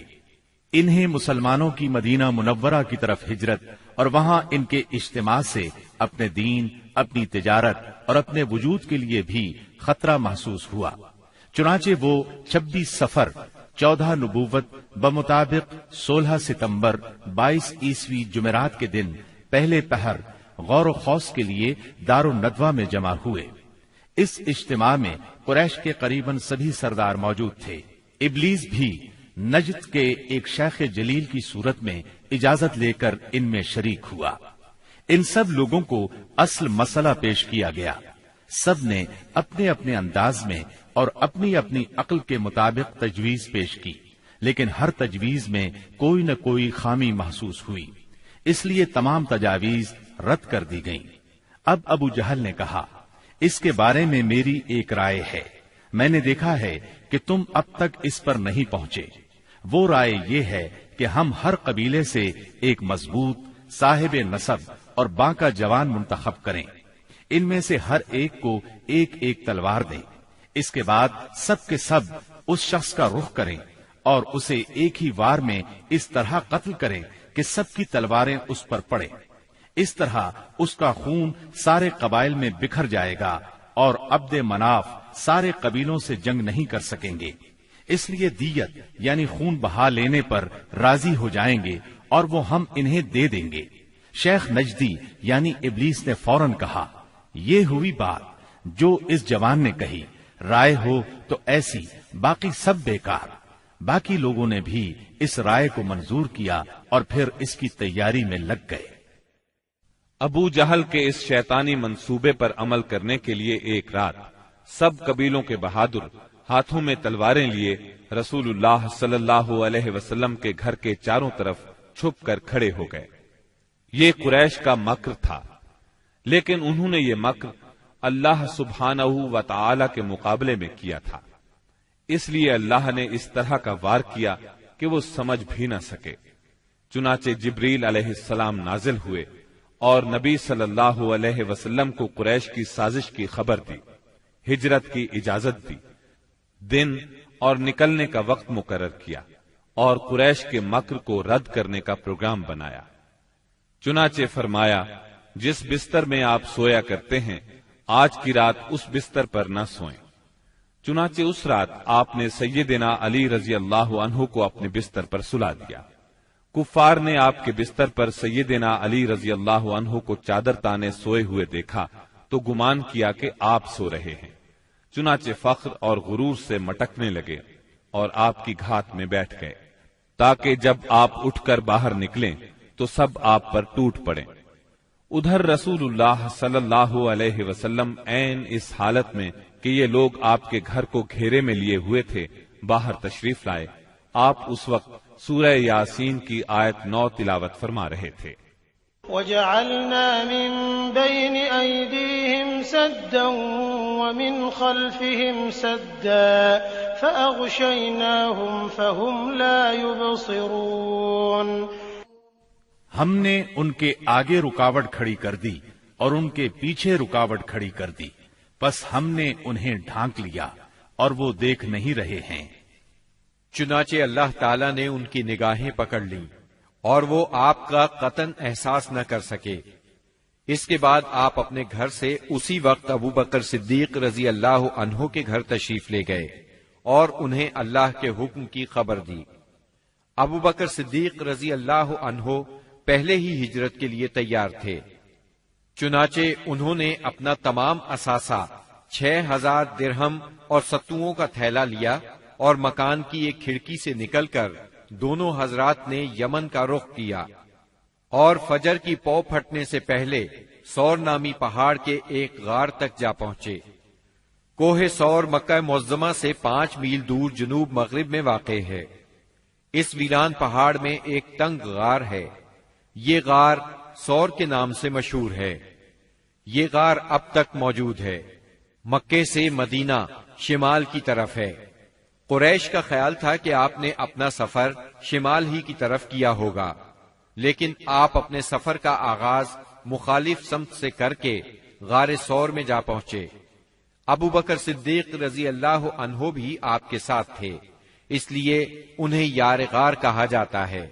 انہیں مسلمانوں کی مدینہ منورہ کی طرف ہجرت اور وہاں ان کے اجتماع سے اپنے دین، اپنی تجارت اور اپنے وجود کے لیے بھی خطرہ محسوس ہوا۔ چنانچہ وہ 26 صفر 14 نبوت بمطابق 16 ستمبر 22 عیسوی جمعرات کے دن پہلے پہر غور و خوض کے لیے دار الندوہ میں جمع ہوئے۔ اس اجتماع میں قریش کے قریباً سبھی سردار موجود تھے۔ ابلیس بھی نجد کے ایک شیخ جلیل کی صورت میں اجازت لے کر ان میں شریک ہوا۔ ان سب لوگوں کو اصل مسئلہ پیش کیا گیا۔ سب نے اپنے اپنے انداز میں اور اپنی اپنی عقل کے مطابق تجویز پیش کی، لیکن ہر تجویز میں کوئی نہ کوئی خامی محسوس ہوئی، اس لیے تمام تجاویز رد کر دی گئیں۔ اب ابو جہل نے کہا، اس کے بارے میں میری ایک رائے ہے، میں نے دیکھا ہے کہ تم اب تک اس پر نہیں پہنچے۔ وہ رائے یہ ہے کہ ہم ہر قبیلے سے ایک مضبوط صاحب نسب اور باںکا جوان منتخب کریں، ان میں سے ہر ایک کو ایک ایک تلوار دیں، اس کے بعد سب کے سب اس شخص کا رخ کریں اور اسے ایک ہی وار میں اس طرح قتل کریں کہ سب کی تلواریں اس پر پڑیں۔ اس طرح اس کا خون سارے قبائل میں بکھر جائے گا اور عبد مناف سارے قبیلوں سے جنگ نہیں کر سکیں گے، اس لیے دیت یعنی خون بہا لینے پر راضی ہو جائیں گے اور وہ ہم انہیں دے دیں گے۔ شیخ نجدی یعنی ابلیس نے فوراً کہا، یہ ہوئی بات جو اس جوان نے کہی، رائے ہو تو ایسی، باقی سب بیکار۔ باقی لوگوں نے بھی اس رائے کو منظور کیا اور پھر اس کی تیاری میں لگ گئے۔ ابو جہل کے اس شیطانی منصوبے پر عمل کرنے کے لیے ایک رات سب قبیلوں کے بہادر ہاتھوں میں تلواریں لیے رسول اللہ صلی اللہ علیہ وسلم کے گھر کے چاروں طرف چھپ کر کھڑے ہو گئے۔ یہ قریش کا مکر تھا، لیکن انہوں نے یہ مکر اللہ سبحانہ و تعالی کے مقابلے میں کیا تھا، اس لیے اللہ نے اس طرح کا وار کیا کہ وہ سمجھ بھی نہ سکے۔ چنانچہ جبریل علیہ السلام نازل ہوئے اور نبی صلی اللہ علیہ وسلم کو قریش کی سازش کی خبر دی، ہجرت کی اجازت دی، دن اور نکلنے کا وقت مقرر کیا اور قریش کے مکر کو رد کرنے کا پروگرام بنایا۔ چنانچہ فرمایا، جس بستر میں آپ سویا کرتے ہیں آج کی رات اس بستر پر نہ سوئیں۔ چنانچہ اس رات آپ نے سیدنا علی رضی اللہ عنہ کو اپنے بستر پر سلا دیا۔ کفار نے آپ کے بستر پر سیدنا علی رضی اللہ عنہ کو چادر تانے سوئے ہوئے دیکھا تو گمان کیا کہ آپ سو رہے ہیں، چنانچہ فخر اور غرور سے مٹکنے لگے اور آپ کی گھات میں بیٹھ گئے تاکہ جب آپ اٹھ کر باہر نکلیں تو سب آپ پر ٹوٹ پڑیں۔ ادھر رسول اللہ صلی اللہ علیہ وسلم عین اس حالت میں کہ یہ لوگ آپ کے گھر کو گھیرے میں لیے ہوئے تھے باہر تشریف لائے۔ آپ اس وقت سورہ یاسین کی آیت 9 تلاوت فرما رہے تھے۔ وَجَعَلْنَا مِن بَيْنِ أَيْدِيهِمْ سَدًّا وَمِنْ خَلْفِهِمْ سَدًّا فَأَغْشَيْنَاهُمْ فَهُمْ لَا يُبْصِرُونَ۔ ہم نے ان کے آگے رکاوٹ کھڑی کر دی اور ان کے پیچھے رکاوٹ کھڑی کر دی، پس ہم نے انہیں ڈھانک لیا اور وہ دیکھ نہیں رہے ہیں۔ چنانچہ اللہ تعالیٰ نے ان کی نگاہیں پکڑ لیں اور وہ آپ کا قطعاً احساس نہ کر سکے۔ اس کے بعد آپ اپنے گھر سے اسی وقت ابو بکر صدیق رضی اللہ عنہ کے گھر تشریف لے گئے اور انہیں اللہ کے حکم کی خبر دی۔ ابو بکر صدیق رضی اللہ عنہ پہلے ہی ہجرت کے لیے تیار تھے، چنانچہ انہوں نے اپنا تمام اثاثہ 6000 درہم اور ستوؤں کا تھیلا لیا اور مکان کی ایک کھڑکی سے نکل کر دونوں حضرات نے یمن کا رخ کیا اور فجر کی پو پھٹنے سے پہلے سور نامی پہاڑ کے ایک غار تک جا پہنچے۔ کوہ سور مکہ معظمہ سے 5 میل دور جنوب مغرب میں واقع ہے۔ اس ویران پہاڑ میں ایک تنگ غار ہے، یہ غار سور کے نام سے مشہور ہے۔ یہ غار اب تک موجود ہے، مکے سے مدینہ شمال کی طرف ہے۔ قریش کا خیال تھا کہ آپ نے اپنا سفر شمال ہی کی طرف کیا ہوگا، لیکن آپ اپنے سفر کا آغاز مخالف سمت سے کر کے غار سور میں جا پہنچے۔ ابو بکر صدیق رضی اللہ عنہ بھی آپ کے ساتھ تھے، اس لیے انہیں یار غار کہا جاتا ہے۔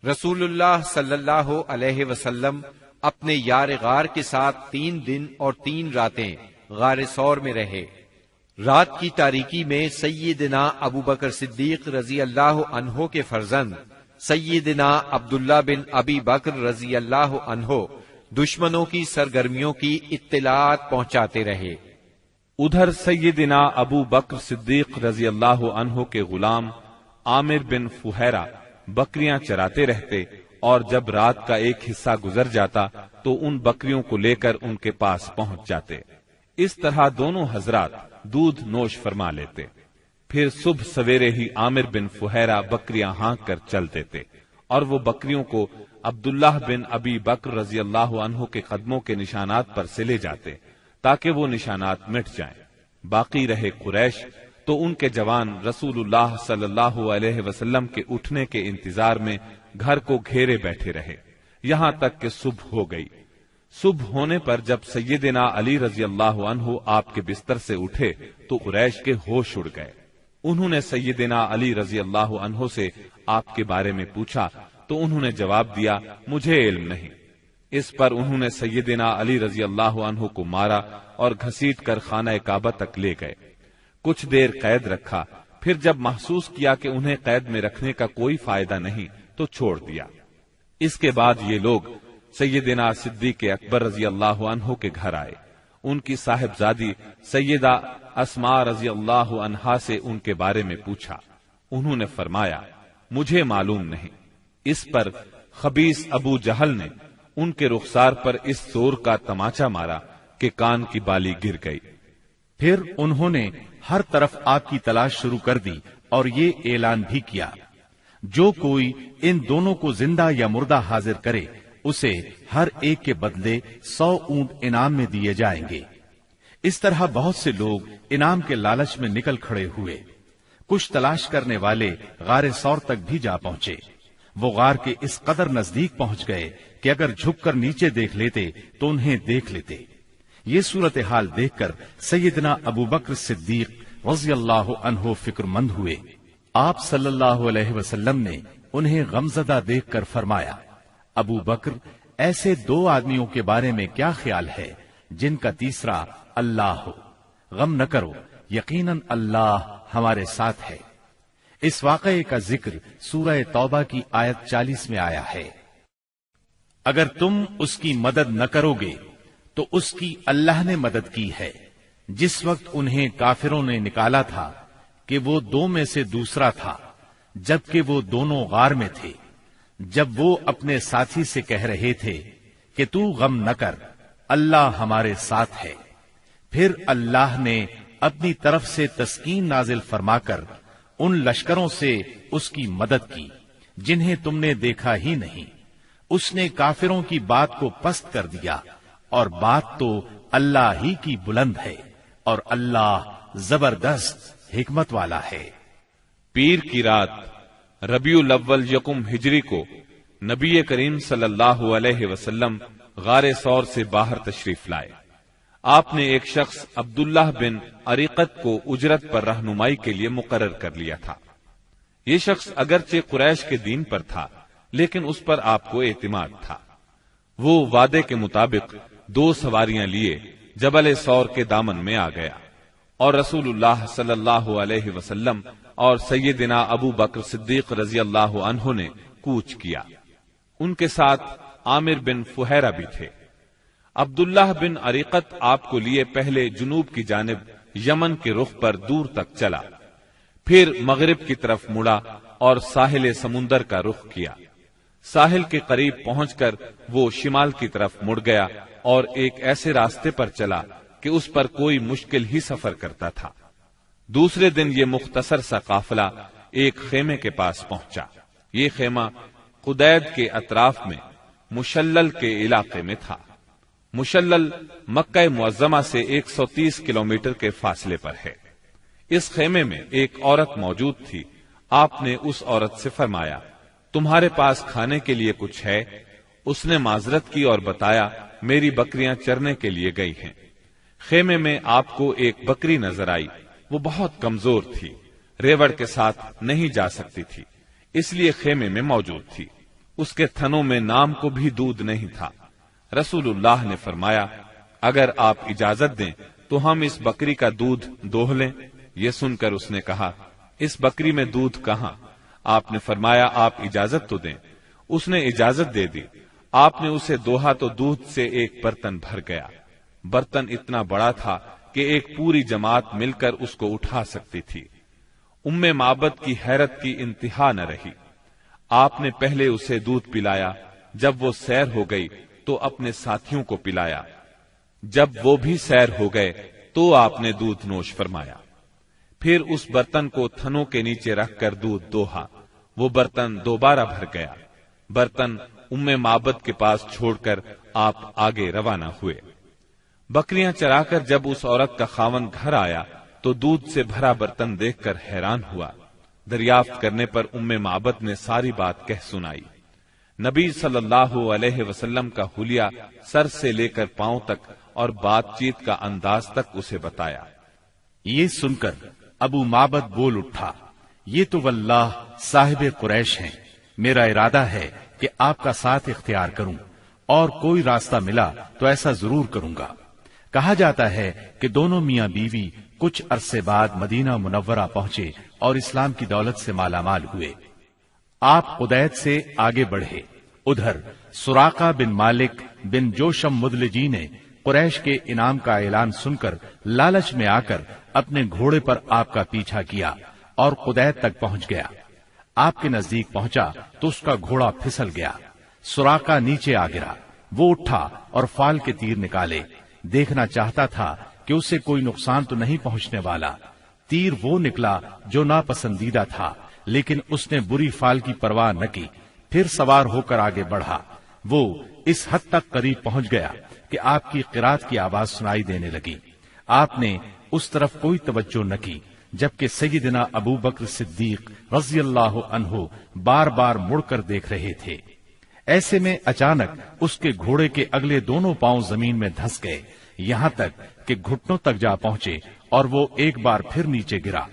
رسول اللہ صلی اللہ علیہ وسلم اپنے یار غار کے ساتھ 3 دن اور 3 راتیں غار ثور میں رہے۔ رات کی تاریکی میں سیدنا ابو بکر صدیق رضی اللہ عنہ کے فرزند سیدنا عبداللہ بن ابی بکر رضی اللہ عنہ دشمنوں کی سرگرمیوں کی اطلاعات پہنچاتے رہے۔ ادھر سیدنا ابو بکر صدیق رضی اللہ عنہ کے غلام عامر بن فہیرہ بکریاں چراتے رہتے، اور جب رات کا ایک حصہ گزر جاتا تو ان بکریوں کو لے کر ان کے پاس پہنچ جاتے۔ اس طرح دونوں حضرات دودھ نوش فرما لیتے۔ پھر صبح سویرے ہی عامر بن فہیرہ بکریاں ہانک کر چل دیتے، اور وہ بکریوں کو عبداللہ بن ابی بکر رضی اللہ عنہ کے قدموں کے نشانات پر سے لے جاتے تاکہ وہ نشانات مٹ جائیں۔ باقی رہے قریش تو ان کے جوان رسول اللہ صلی اللہ علیہ وسلم کے اٹھنے کے انتظار میں گھر کو گھیرے بیٹھے رہے یہاں تک کہ صبح ہو گئی۔ صبح ہونے پر جب سیدنا علی رضی اللہ عنہ آپ کے بستر سے اٹھے تو قریش کے ہوش اڑ گئے۔ انہوں نے سیدنا علی رضی اللہ عنہ سے آپ کے بارے میں پوچھا تو انہوں نے جواب دیا، مجھے علم نہیں۔ اس پر انہوں نے سیدنا علی رضی اللہ عنہ کو مارا اور گھسیٹ کر خانہ کعبہ تک لے گئے۔ کچھ دیر قید رکھا، پھر جب محسوس کیا کہ انہیں قید میں رکھنے کا کوئی فائدہ نہیں تو چھوڑ دیا۔ اس کے بعد یہ لوگ سیدنا صدیق اکبر رضی اللہ عنہ کے گھر آئے۔ ان کی صاحبزادی سیدہ اسماء رضی اللہ عنہا سے ان کے بارے میں پوچھا۔ انہوں نے فرمایا، مجھے معلوم نہیں۔ اس پر خبیث ابو جہل نے ان کے رخسار پر اس زور کا تماچا مارا کہ کان کی بالی گر گئی۔ پھر انہوں نے ہر طرف آپ کی تلاش شروع کر دی اور یہ اعلان بھی کیا، جو کوئی ان دونوں کو زندہ یا مردہ حاضر کرے اسے ہر ایک کے بدلے 100 اونٹ انعام میں دیے جائیں گے۔ اس طرح بہت سے لوگ انعام کے لالچ میں نکل کھڑے ہوئے۔ کچھ تلاش کرنے والے غار ثور تک بھی جا پہنچے۔ وہ غار کے اس قدر نزدیک پہنچ گئے کہ اگر جھک کر نیچے دیکھ لیتے تو انہیں دیکھ لیتے۔ یہ صورتحال دیکھ کر سیدنا ابو بکر صدیق رضی اللہ عنہ فکر مند ہوئے۔ آپ صلی اللہ علیہ وسلم نے انہیں غمزدہ دیکھ کر فرمایا، ابو بکر، ایسے 2 آدمیوں کے بارے میں کیا خیال ہے جن کا تیسرا اللہ ہو؟ غم نہ کرو، یقیناً اللہ ہمارے ساتھ ہے۔ اس واقعے کا ذکر سورہ توبہ کی آیت 40 میں آیا ہے۔ اگر تم اس کی مدد نہ کرو گے تو اس کی اللہ نے مدد کی ہے، جس وقت انہیں کافروں نے نکالا تھا کہ وہ 2 میں سے دوسرا تھا، جبکہ وہ دونوں غار میں تھے۔ جب وہ اپنے ساتھی سے کہہ رہے تھے کہ تو غم نہ کر، اللہ ہمارے ساتھ ہے، پھر اللہ نے اپنی طرف سے تسکین نازل فرما کر ان لشکروں سے اس کی مدد کی جنہیں تم نے دیکھا ہی نہیں۔ اس نے کافروں کی بات کو پست کر دیا، اور بات تو اللہ ہی کی بلند ہے، اور اللہ زبردست حکمت والا ہے۔ پیر کی رات ربیع الاول 1 ہجری کو نبی کریم صلی اللہ علیہ وسلم غار ثور سے باہر تشریف لائے۔ آپ نے ایک شخص عبداللہ بن عریقت کو اجرت پر رہنمائی کے لیے مقرر کر لیا تھا۔ یہ شخص اگرچہ قریش کے دین پر تھا، لیکن اس پر آپ کو اعتماد تھا۔ وہ وعدے کے مطابق 2 سواریاں لیے جبل ثور کے دامن میں آ گیا، اور رسول اللہ صلی اللہ علیہ وسلم اور سیدنا ابو بکر صدیق رضی اللہ عنہ نے کوچ کیا۔ ان کے ساتھ عامر بن فہیرہ بھی تھے۔ عبداللہ بن عریقت آپ کو لیے پہلے جنوب کی جانب یمن کے رخ پر دور تک چلا، پھر مغرب کی طرف مڑا اور ساحل سمندر کا رخ کیا۔ ساحل کے قریب پہنچ کر وہ شمال کی طرف مڑ گیا اور ایک ایسے راستے پر چلا کہ اس پر کوئی مشکل ہی سفر کرتا تھا۔ دوسرے دن یہ مختصر سا قافلہ ایک خیمے کے پاس پہنچا۔ یہ خیمہ قدید کے اطراف میں مشلل کے علاقے میں تھا۔ مشلل مکہ معظمہ سے 130 کلومیٹر کے فاصلے پر ہے۔ اس خیمے میں ایک عورت موجود تھی۔ آپ نے اس عورت سے فرمایا، تمہارے پاس کھانے کے لیے کچھ ہے؟ اس نے معذرت کی اور بتایا، میری بکریاں چرنے کے لیے گئی ہیں۔ خیمے میں آپ کو ایک بکری نظر آئی، وہ بہت کمزور تھی۔ ریوڑ کے ساتھ نہیں جا سکتی تھی، اس لیے خیمے میں موجود تھی۔ اس کے تھنوں میں نام کو بھی دودھ نہیں تھا۔ رسول اللہ نے فرمایا، اگر آپ اجازت دیں تو ہم اس بکری کا دودھ دوہ لیں۔ یہ سن کر اس نے کہا، اس بکری میں دودھ کہاں؟ آپ نے فرمایا، آپ اجازت تو دیں۔ اس نے اجازت دے دی۔ آپ نے اسے دوہا تو دودھ سے ایک برتن بھر گیا۔ برتن اتنا بڑا تھا کہ ایک پوری جماعت مل کر اس کو اٹھا سکتی تھی۔ ام معبد کی حیرت کی انتہا نہ رہی۔ آپ نے پہلے اسے دودھ پلایا، جب وہ سیر ہو گئی تو اپنے ساتھیوں کو پلایا۔ جب وہ بھی سیر ہو گئے تو آپ نے دودھ نوش فرمایا۔ پھر اس برتن کو تھنوں کے نیچے رکھ کر دودھ دوہا۔ وہ برتن دوبارہ بھر گیا۔ برتن ام معبد کے پاس چھوڑ کر آپ آگے روانہ ہوئے۔ بکریاں چرا کر جب اس عورت کا خاوند گھر آیا تو دودھ سے بھرا برتن دیکھ کر حیران ہوا۔ دریافت کرنے پر ام معبد نے ساری بات کہہ سنائی۔ نبی صلی اللہ علیہ وسلم کا حلیہ سر سے لے کر پاؤں تک اور بات چیت کا انداز تک اسے بتایا۔ یہ سن کر ابو معبد بول اٹھا، یہ تو واللہ صاحب قریش ہیں، میرا ارادہ ہے کہ آپ کا ساتھ اختیار کروں، اور کوئی راستہ ملا تو ایسا ضرور کروں گا۔ کہا جاتا ہے کہ دونوں میاں بیوی کچھ عرصے بعد مدینہ منورہ پہنچے اور اسلام کی دولت سے مالا مال ہوئے۔ آپ قدید سے آگے بڑھے۔ ادھر سراقہ بن مالک بن جوشم مدلجی نے قریش کے انعام کا اعلان سن کر لالچ میں آ کر اپنے گھوڑے پر آپ کا پیچھا کیا اور قدید تک پہنچ گیا۔ آپ کے نزدیک پہنچا تو اس کا گھوڑا پھسل گیا۔ سراقہ نیچے آ گرا۔ وہ اٹھا اور فال کے تیر نکالے۔ دیکھنا چاہتا تھا کہ اسے کوئی نقصان تو نہیں پہنچنے والا۔ تیر وہ نکلا جو ناپسندیدہ تھا، لیکن اس نے بری فال کی پرواہ نہ کی۔ پھر سوار ہو کر آگے بڑھا۔ وہ اس حد تک قریب پہنچ گیا کہ آپ کی قرات کی آواز سنائی دینے لگی۔ آپ نے اس طرف کوئی توجہ نہ کی، جبکہ سیدنا ابو بکر صدیق رضی اللہ عنہ بار بار مڑ کر دیکھ رہے تھے۔ ایسے میں اچانک اس کے گھوڑے کے اگلے دونوں پاؤں زمین میں دھس گئے، یہاں تک کہ گھٹنوں تک جا پہنچے اور وہ ایک بار پھر نیچے گرا۔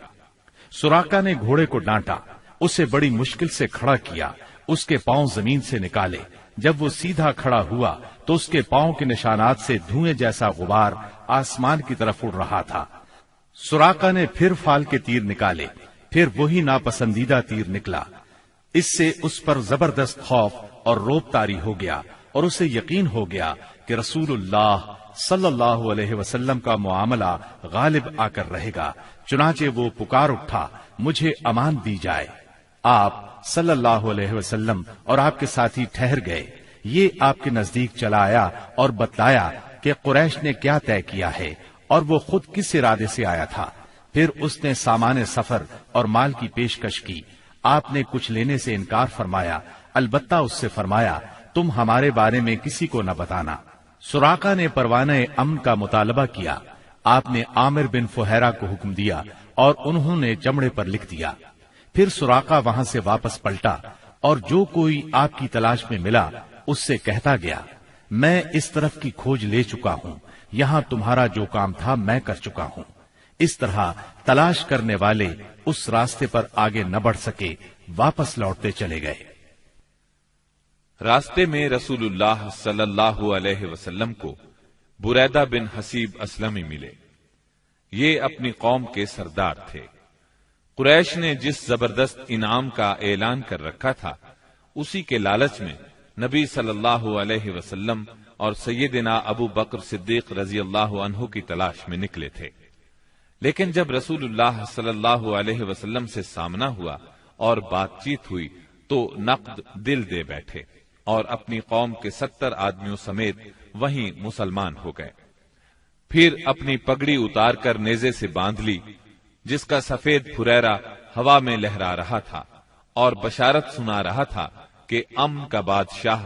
سراقہ نے گھوڑے کو ڈانٹا، اسے بڑی مشکل سے کھڑا کیا، اس کے پاؤں زمین سے نکالے۔ جب وہ سیدھا کھڑا ہوا تو اس کے پاؤں کے نشانات سے دھوئیں جیسا غبار آسمان کی طرف اڑ رہا تھا۔ سراقہ نے پھر فال کے تیر نکالے، پھر وہی ناپسندیدہ تیر نکلا۔ اس سے اس پر زبردست خوف اور روب طاری ہو گیا اور اسے یقین ہو گیا کہ رسول اللہ صلی اللہ علیہ وسلم کا معاملہ غالب آ کر رہے گا۔ چنانچہ وہ پکار اٹھا، مجھے امان دی جائے۔ آپ صلی اللہ علیہ وسلم اور آپ کے ساتھی ٹھہر گئے۔ یہ آپ کے نزدیک چلا آیا اور بتلایا کہ قریش نے کیا طے کیا ہے اور وہ خود کس ارادے سے آیا تھا۔ پھر اس نے سامان سفر اور مال کی پیشکش کی۔ آپ نے کچھ لینے سے انکار فرمایا، البتہ اس سے فرمایا، تم ہمارے بارے میں کسی کو نہ بتانا۔ سراقہ نے پروانہ امن کا مطالبہ کیا۔ آپ نے عامر بن فہیرہ کو حکم دیا اور انہوں نے چمڑے پر لکھ دیا۔ پھر سراقہ وہاں سے واپس پلٹا اور جو کوئی آپ کی تلاش میں ملا اس سے کہتا گیا، میں اس طرف کی کھوج لے چکا ہوں، یہاں تمہارا جو کام تھا میں کر چکا ہوں۔ اس طرح تلاش کرنے والے اس راستے پر آگے نہ بڑھ سکے، واپس لوٹتے چلے گئے۔ راستے میں رسول اللہ صلی اللہ علیہ وسلم کو بریدہ بن حسیب اسلمی ملے۔ یہ اپنی قوم کے سردار تھے۔ قریش نے جس زبردست انعام کا اعلان کر رکھا تھا، اسی کے لالچ میں نبی صلی اللہ علیہ وسلم اور سیدنا ابو بکر صدیق رضی اللہ عنہ کی تلاش میں نکلے تھے۔ لیکن جب رسول اللہ صلی اللہ علیہ وسلم سے سامنا ہوا اور بات چیت ہوئی تو نقد دل دے بیٹھے اور اپنی قوم کے 70 آدمیوں سمیت وہیں مسلمان ہو گئے۔ پھر اپنی پگڑی اتار کر نیزے سے باندھ لی، جس کا سفید پھریرا ہوا میں لہرا رہا تھا اور بشارت سنا رہا تھا کہ امن کا بادشاہ،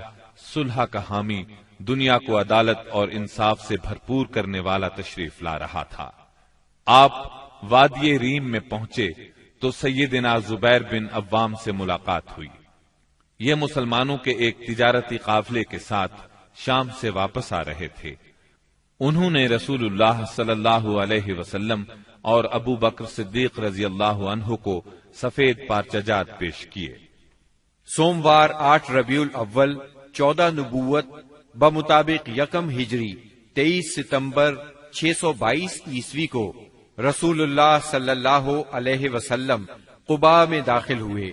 صلح کا حامی، دنیا کو عدالت اور انصاف سے بھرپور کرنے والا تشریف لا رہا تھا۔ آپ وادی ریم میں پہنچے تو سیدنا زبیر بن عوام سے ملاقات ہوئی۔ یہ مسلمانوں کے ایک تجارتی قافلے کے ساتھ شام سے واپس آ رہے تھے۔ انہوں نے رسول اللہ صلی اللہ علیہ وسلم اور ابو بکر صدیق رضی اللہ عنہ کو سفید پارچجات پیش کیے۔ سوموار 8 ربیع الاول 14 نبوت بمطابق یکم ہجری 23 ستمبر 622 عیسوی کو رسول اللہ صلی اللہ علیہ وسلم قباء میں داخل ہوئے۔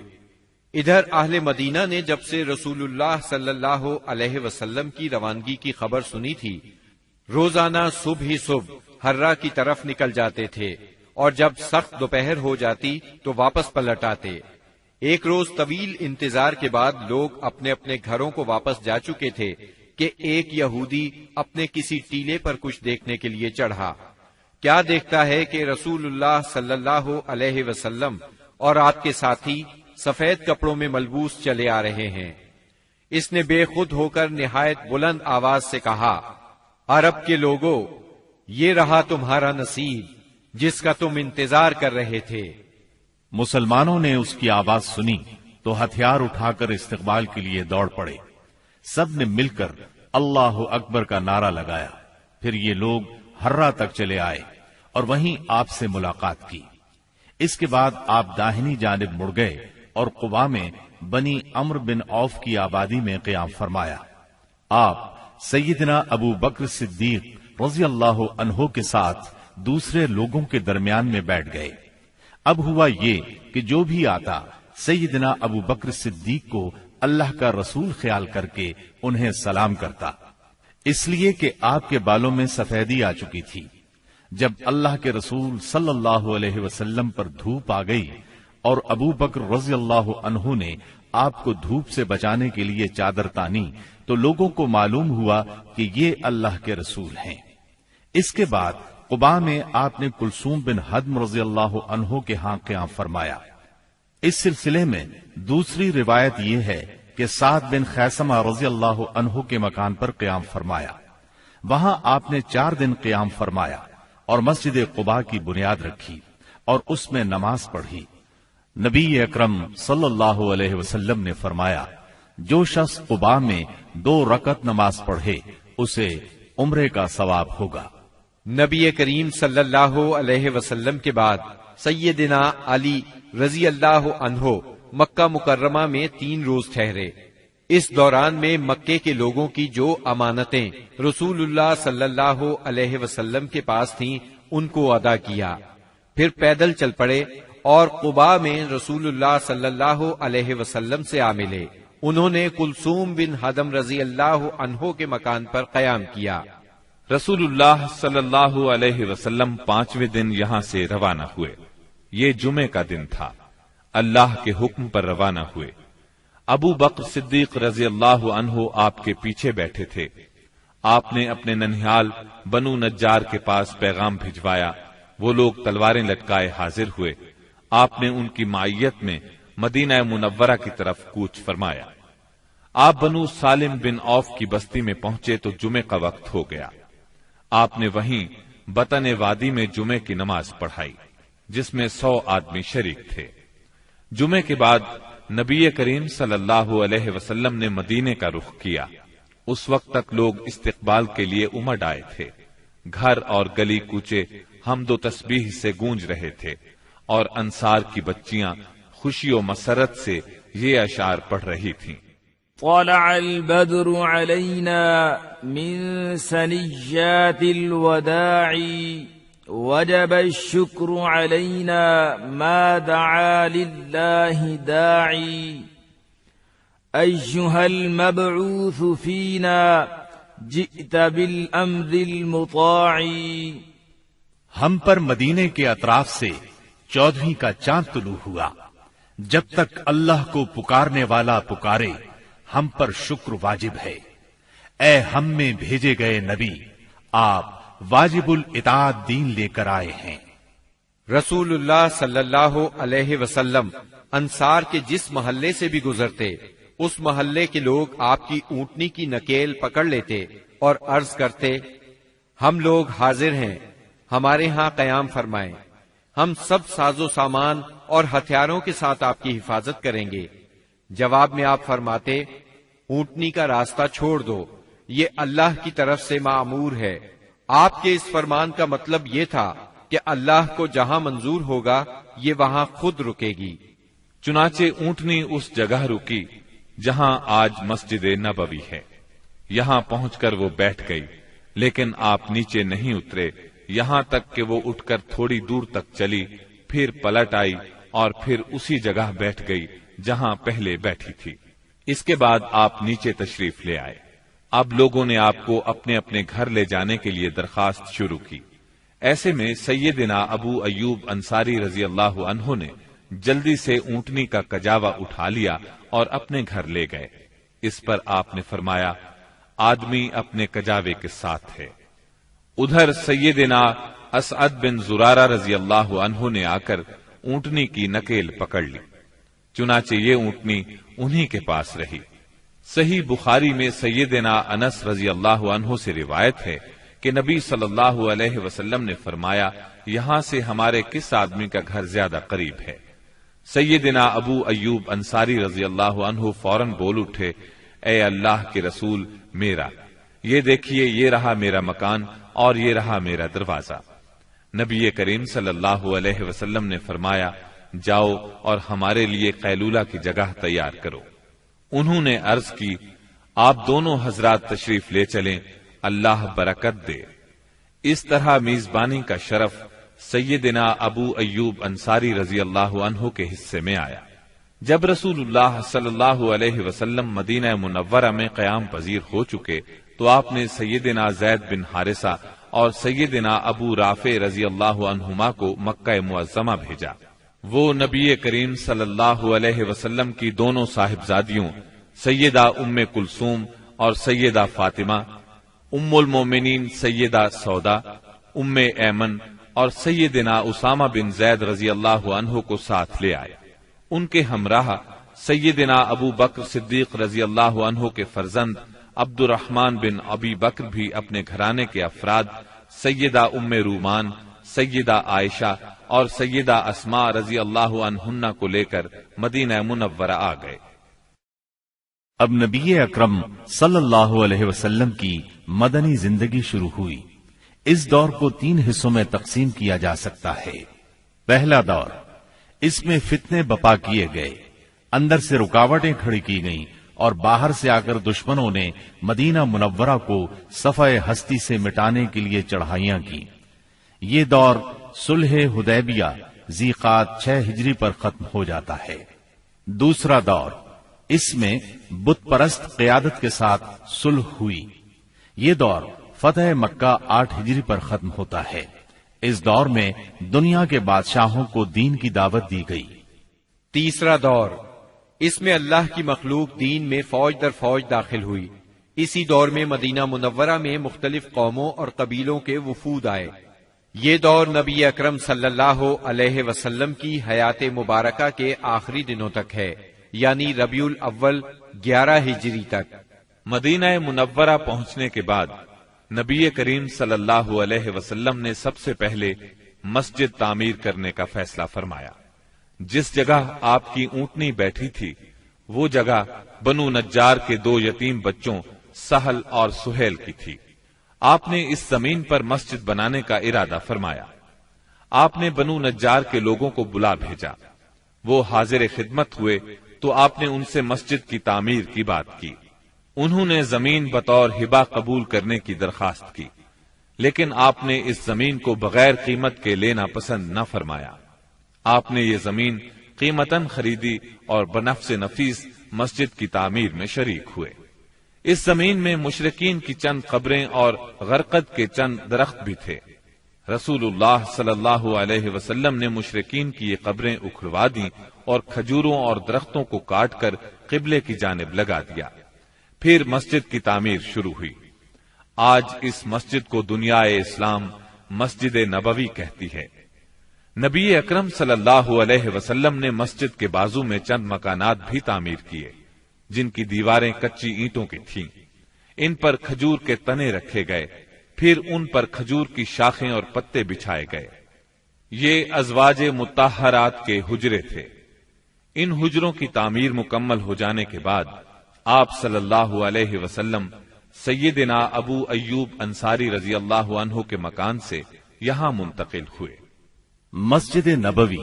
ادھر اہل مدینہ نے جب سے رسول اللہ صلی اللہ علیہ وسلم کی روانگی کی خبر سنی تھی، روزانہ صبح ہی صبح ہرا کی طرف نکل جاتے تھے اور جب سخت دوپہر ہو جاتی تو واپس پلٹ آتے۔ ایک روز طویل انتظار کے بعد لوگ اپنے اپنے گھروں کو واپس جا چکے تھے کہ ایک یہودی اپنے کسی ٹیلے پر کچھ دیکھنے کے لیے چڑھا۔ کیا دیکھتا ہے کہ رسول اللہ صلی اللہ علیہ وسلم اور آپ کے ساتھی سفید کپڑوں میں ملبوس چلے آ رہے ہیں۔ اس نے بے خود ہو کر نہایت بلند آواز سے کہا، عرب کے لوگوں، یہ رہا تمہارا نصیب جس کا تم انتظار کر رہے تھے۔ مسلمانوں نے اس کی آواز سنی تو ہتھیار اٹھا کر استقبال کے لیے دوڑ پڑے۔ سب نے مل کر اللہ اکبر کا نعرہ لگایا۔ پھر یہ لوگ ہرا تک چلے آئے اور وہیں آپ سے ملاقات کی۔ اس کے بعد آپ داہنی جانب مڑ گئے اور قباء میں بنی عمرو بن عوف کی آبادی میں قیام فرمایا۔ آپ سیدنا ابو بکر صدیق رضی اللہ عنہ کے ساتھ دوسرے لوگوں کے درمیان میں بیٹھ گئے۔ اب ہوا یہ کہ جو بھی آتا سیدنا ابو بکر صدیق کو اللہ کا رسول خیال کر کے انہیں سلام کرتا، اس لیے کہ آپ کے بالوں میں سفیدی آ چکی تھی۔ جب اللہ کے رسول صلی اللہ علیہ وسلم پر دھوپ آ گئی اور ابو بکر رضی اللہ عنہ نے آپ کو دھوپ سے بچانے کے لیے چادر تانی تو لوگوں کو معلوم ہوا کہ یہ اللہ کے رسول ہیں۔ اس کے بعد قباء میں آپ نے کلثوم بن حدم رضی اللہ عنہ کے ہاں قیام فرمایا۔ اس سلسلے میں دوسری روایت یہ ہے کہ سعد بن خیثمہ رضی اللہ عنہ کے مکان پر قیام فرمایا۔ وہاں آپ نے 4 دن قیام فرمایا اور مسجد قباء کی بنیاد رکھی اور اس میں نماز پڑھی۔ نبی اکرم صلی اللہ علیہ وسلم نے فرمایا، جو شخص قباء میں 2 رکعت نماز پڑھے اسے عمرے کا ثواب ہوگا۔ نبی کریم صلی اللہ علیہ وسلم کے بعد سیدنا علی رضی اللہ عنہ مکہ مکرمہ میں 3 روز ٹھہرے۔ اس دوران میں مکے کے لوگوں کی جو امانتیں رسول اللہ صلی اللہ علیہ وسلم کے پاس تھیں ان کو ادا کیا، پھر پیدل چل پڑے اور قباء میں رسول اللہ صلی اللہ علیہ وسلم سے آ ملے۔ انہوں نے کلثوم بن حدم رضی اللہ عنہ کے مکان پر قیام کیا۔ رسول اللہ صلی اللہ علیہ وسلم 5ویں دن یہاں سے روانہ ہوئے۔ یہ جمعے کا دن تھا۔ اللہ کے حکم پر روانہ ہوئے۔ ابو بکر صدیق رضی اللہ عنہ آپ کے پیچھے بیٹھے تھے۔ آپ نے اپنے ننھیال بنو نجار کے پاس پیغام بھجوایا۔ وہ لوگ تلواریں لٹکائے حاضر ہوئے۔ آپ نے ان کی معیت میں مدینہ منورہ کی طرف کوچ فرمایا۔ آپ بنو سالم بن عوف کی بستی میں پہنچے تو جمعے کا وقت ہو گیا۔ آپ نے وہیں بطن وادی میں جمعے کی نماز پڑھائی جس میں 100 آدمی شریک تھے۔ جمعے کے بعد نبی کریم صلی اللہ علیہ وسلم نے مدینے کا رخ کیا۔ اس وقت تک لوگ استقبال کے لیے امڈ آئے تھے۔ گھر اور گلی کوچے حمد و تسبیح سے گونج رہے تھے اور انصار کی بچیاں خوشی و مسرت سے یہ اشعار پڑھ رہی تھیں۔ طلع البدر علينا من ثنيات الوداع وجب الشكر علينا ما دعا لله داعي أيها المبعوث فينا جئت بالأمر المطاع۔ ہم پر مدینے کے اطراف سے 14ویں کا چاند طلوع ہوا۔ جب تک اللہ کو پکارنے والا پکارے ہم پر شکر واجب ہے۔ اے ہم میں بھیجے گئے نبی، آپ واجب الاطاعت دین لے کر آئے ہیں۔ رسول اللہ صلی اللہ علیہ وسلم انصار کے جس محلے سے بھی گزرتے اس محلے کے لوگ آپ کی اونٹنی کی نکیل پکڑ لیتے اور عرض کرتے، ہم لوگ حاضر ہیں، ہمارے ہاں قیام فرمائیں، ہم سب ساز و سامان اور ہتھیاروں کے ساتھ آپ کی حفاظت کریں گے۔ جواب میں آپ فرماتے، اونٹنی کا راستہ چھوڑ دو، یہ اللہ کی طرف سے مأمور ہے آپ کے اس فرمان کا مطلب یہ تھا کہ اللہ کو جہاں منظور ہوگا یہ وہاں خود رکے گی۔ چنانچہ اونٹنی اس جگہ رکی جہاں آج مسجد نبوی ہے۔ یہاں پہنچ کر وہ بیٹھ گئی، لیکن آپ نیچے نہیں اترے یہاں تک کہ وہ اٹھ کر تھوڑی دور تک چلی، پھر پلٹ آئی اور پھر اسی جگہ بیٹھ گئی جہاں پہلے بیٹھی تھی۔ اس کے بعد آپ نیچے تشریف لے آئے۔ اب لوگوں نے آپ کو اپنے اپنے گھر لے جانے کے لیے درخواست شروع کی۔ ایسے میں سیدنا ابو ایوب انصاری رضی اللہ عنہ نے جلدی سے اونٹنی کا کجاوا اٹھا لیا اور اپنے گھر لے گئے۔ اس پر آپ نے فرمایا، آدمی اپنے کجاوے کے ساتھ ہے۔ ادھر سیدنا اسعد بن زرارہ رضی اللہ عنہ نے آ کر اونٹنی کی نکیل پکڑ لی، چنانچہ یہ اونٹنی انہی کے پاس رہی۔ صحیح بخاری میں سیدنا انس رضی اللہ عنہ سے روایت ہے کہ نبی صلی اللہ علیہ وسلم نے فرمایا، یہاں سے ہمارے کس آدمی کا گھر زیادہ قریب ہے؟ سیدنا ابو ایوب انصاری رضی اللہ عنہ فوراً بول اٹھے، اے اللہ کے رسول، میرا یہ دیکھیے، یہ رہا میرا مکان اور یہ رہا میرا دروازہ۔ نبی کریم صلی اللہ علیہ وسلم نے فرمایا، جاؤ اور ہمارے لیے قیلولہ کی جگہ تیار کرو۔ انہوں نے عرض کی، آپ دونوں حضرات تشریف لے چلیں، اللہ برکت دے۔ اس طرح میزبانی کا شرف سیدنا ابو ایوب انصاری رضی اللہ عنہ کے حصے میں آیا۔ جب رسول اللہ صلی اللہ علیہ وسلم مدینہ منورہ میں قیام پذیر ہو چکے تو آپ نے سیدنا زید بن حارثہ اور سیدنا ابو رافع رضی اللہ عنہما کو مکہ معظمہ بھیجا۔ وہ نبی کریم صلی اللہ علیہ وسلم کی دونوں صاحبزادیوں سیدہ ام کلثوم اور سیدہ فاطمہ، ام المومنین سیدہ سودا، ام ایمن اور سیدنا اسامہ بن زید رضی اللہ عنہ کو ساتھ لے آئے۔ ان کے ہمراہ سیدنا ابو بکر صدیق رضی اللہ عنہ کے فرزند عبد الرحمن بن ابی بکر بھی اپنے گھرانے کے افراد سیدہ ام رومان، سیدہ عائشہ اور سیدہ اسماء رضی اللہ عنہن کو لے کر مدینہ منورہ آ گئے۔ اب نبی اکرم صلی اللہ علیہ وسلم کی مدنی زندگی شروع ہوئی۔ اس دور کو 3 حصوں میں تقسیم کیا جا سکتا ہے۔ پہلا دور، اس میں فتنے بپا کیے گئے، اندر سے رکاوٹیں کھڑی کی گئیں اور باہر سے آ کر دشمنوں نے مدینہ منورہ کو صفحہ ہستی سے مٹانے کے لیے چڑھائیاں کی۔ یہ دور صلح حدیبیہ ذی قعدہ 6 ہجری پر ختم ہو جاتا ہے۔ دوسرا دور، اس میں بت پرست قیادت کے ساتھ صلح ہوئی۔ یہ دور فتح مکہ 8 ہجری پر ختم ہوتا ہے۔ اس دور میں دنیا کے بادشاہوں کو دین کی دعوت دی گئی۔ تیسرا دور، اس میں اللہ کی مخلوق دین میں فوج در فوج داخل ہوئی۔ اسی دور میں مدینہ منورہ میں مختلف قوموں اور قبیلوں کے وفود آئے۔ یہ دور نبی اکرم صلی اللہ علیہ وسلم کی حیات مبارکہ کے آخری دنوں تک ہے، یعنی ربیع الاول 11 ہجری تک۔ مدینہ منورہ پہنچنے کے بعد نبی کریم صلی اللہ علیہ وسلم نے سب سے پہلے مسجد تعمیر کرنے کا فیصلہ فرمایا۔ جس جگہ آپ کی اونٹنی بیٹھی تھی وہ جگہ بنو نجار کے 2 یتیم بچوں سہل اور سہیل کی تھی۔ آپ نے اس زمین پر مسجد بنانے کا ارادہ فرمایا۔ آپ نے بنو نجار کے لوگوں کو بلا بھیجا۔ وہ حاضر خدمت ہوئے تو آپ نے ان سے مسجد کی تعمیر کی بات کی۔ انہوں نے زمین بطور ہبہ قبول کرنے کی درخواست کی، لیکن آپ نے اس زمین کو بغیر قیمت کے لینا پسند نہ فرمایا۔ آپ نے یہ زمین قیمتاً خریدی اور بنفس نفیس مسجد کی تعمیر میں شریک ہوئے۔ اس زمین میں مشرکین کی چند قبریں اور غرقد کے چند درخت بھی تھے۔ رسول اللہ صلی اللہ علیہ وسلم نے مشرکین کی یہ قبریں اکھڑوا دیں اور کھجوروں اور درختوں کو کاٹ کر قبلے کی جانب لگا دیا۔ پھر مسجد کی تعمیر شروع ہوئی۔ آج اس مسجد کو دنیا اسلام مسجد نبوی کہتی ہے۔ نبی اکرم صلی اللہ علیہ وسلم نے مسجد کے بازو میں چند مکانات بھی تعمیر کیے جن کی دیواریں کچی اینٹوں کی تھیں۔ ان پر کھجور کے تنے رکھے گئے، پھر ان پر کھجور کی شاخیں اور پتے بچھائے گئے۔ یہ ازواج مطہرات کے حجرے تھے۔ ان حجروں کی تعمیر مکمل ہو جانے کے بعد آپ صلی اللہ علیہ وسلم سیدنا ابو ایوب انصاری رضی اللہ عنہ کے مکان سے یہاں منتقل ہوئے۔ مسجد نبوی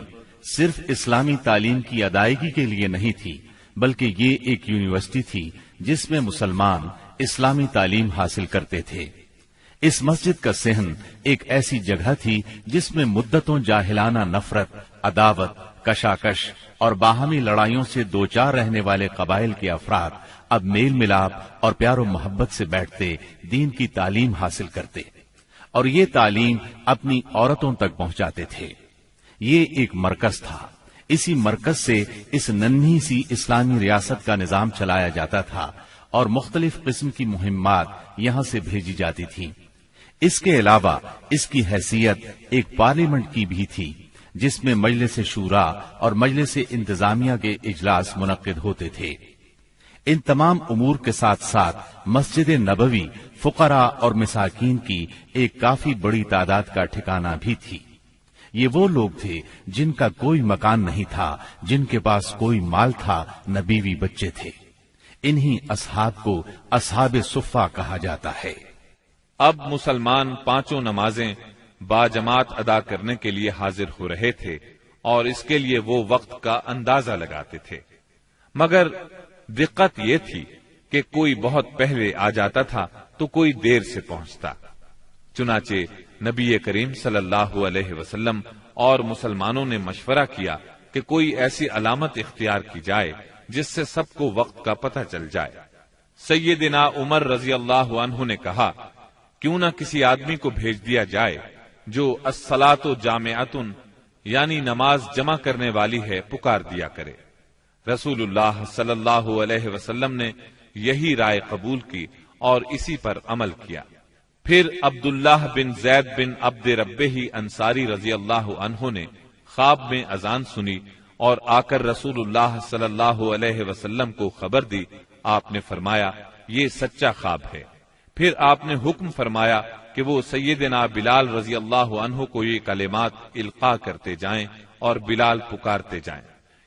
صرف اسلامی تعلیم کی ادائیگی کے لیے نہیں تھی، بلکہ یہ ایک یونیورسٹی تھی جس میں مسلمان اسلامی تعلیم حاصل کرتے تھے۔ اس مسجد کا صحن ایک ایسی جگہ تھی جس میں مدتوں جاہلانہ نفرت، عداوت، کشاکش اور باہمی لڑائیوں سے دوچار رہنے والے قبائل کے افراد اب میل ملاپ اور پیار و محبت سے بیٹھتے، دین کی تعلیم حاصل کرتے اور یہ تعلیم اپنی عورتوں تک پہنچاتے تھے۔ یہ ایک مرکز تھا۔ اسی مرکز سے اس ننھی سی اسلامی ریاست کا نظام چلایا جاتا تھا اور مختلف قسم کی مہمات یہاں سے بھیجی جاتی تھیں۔ اس کے علاوہ اس کی حیثیت ایک پارلیمنٹ کی بھی تھی جس میں مجلس شورا اور مجلس انتظامیہ کے اجلاس منعقد ہوتے تھے۔ ان تمام امور کے ساتھ ساتھ مسجد نبوی فقراء اور مساکین کی ایک کافی بڑی تعداد کا ٹھکانہ بھی تھی۔ یہ وہ لوگ تھے جن کا کوئی مکان نہیں تھا، جن کے پاس کوئی مال تھا، نہ بیوی بچے تھے۔ انہی اصحاب کو اصحاب صفہ کہا جاتا ہے۔ اب مسلمان پانچوں نمازیں باجماعت ادا کرنے کے لیے حاضر ہو رہے تھے اور اس کے لیے وہ وقت کا اندازہ لگاتے تھے، مگر دقت یہ تھی کہ کوئی بہت پہلے آ جاتا تھا تو کوئی دیر سے پہنچتا۔ چنانچہ نبی کریم صلی اللہ علیہ وسلم اور مسلمانوں نے مشورہ کیا کہ کوئی ایسی علامت اختیار کی جائے جس سے سب کو وقت کا پتہ چل جائے۔ سیدنا عمر رضی اللہ عنہ نے کہا، کیوں نہ کسی آدمی کو بھیج دیا جائے جو الصلاۃ جامعۃ یعنی نماز جمع کرنے والی ہے پکار دیا کرے۔ رسول اللہ صلی اللہ علیہ وسلم نے یہی رائے قبول کی اور اسی پر عمل کیا۔ پھر عبداللہ بن زید بن عبد ربہ انصاری رضی اللہ عنہ نے خواب میں اذان سنی اور آ کر رسول اللہ صلی اللہ علیہ وسلم کو خبر دی۔ آپ نے فرمایا، یہ سچا خواب ہے۔ پھر آپ نے حکم فرمایا کہ وہ سیدنا بلال رضی اللہ عنہ کو یہ کلمات القاء کرتے جائیں اور بلال پکارتے جائیں،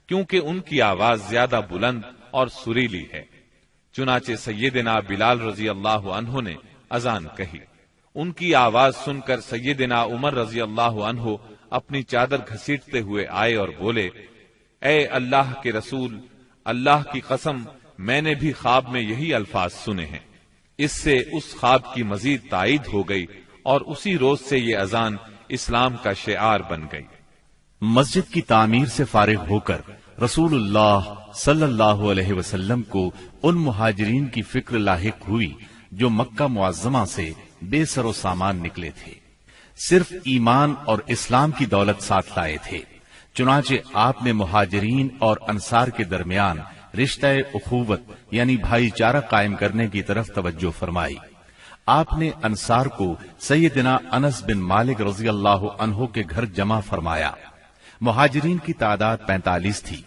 کیونکہ ان کی آواز زیادہ بلند اور سریلی ہے۔ چنانچہ سیدنا بلال رضی اللہ عنہ نے اذان کہی۔ ان کی آواز سن کر سیدنا عمر رضی اللہ عنہ اپنی چادر گھسیٹتے ہوئے آئے اور بولے، اے اللہ کے رسول، اللہ کی قسم میں نے بھی خواب میں یہی الفاظ سنے ہیں۔ اس سے اس خواب کی مزید تائید ہو گئی اور اسی روز سے یہ اذان اسلام کا شعار بن گئی۔ مسجد کی تعمیر سے فارغ ہو کر رسول اللہ صلی اللہ علیہ وسلم کو ان مہاجرین کی فکر لاحق ہوئی جو مکہ معظمہ سے بے سر و سامان نکلے تھے، صرف ایمان اور اسلام کی دولت ساتھ لائے تھے۔ چنانچہ آپ نے مہاجرین اور انصار کے درمیان رشتہ اخوت یعنی بھائی چارہ قائم کرنے کی طرف توجہ فرمائی۔ آپ نے انصار کو سیدنا انس بن مالک رضی اللہ عنہ کے گھر جمع فرمایا۔ مہاجرین کی تعداد 45 تھی۔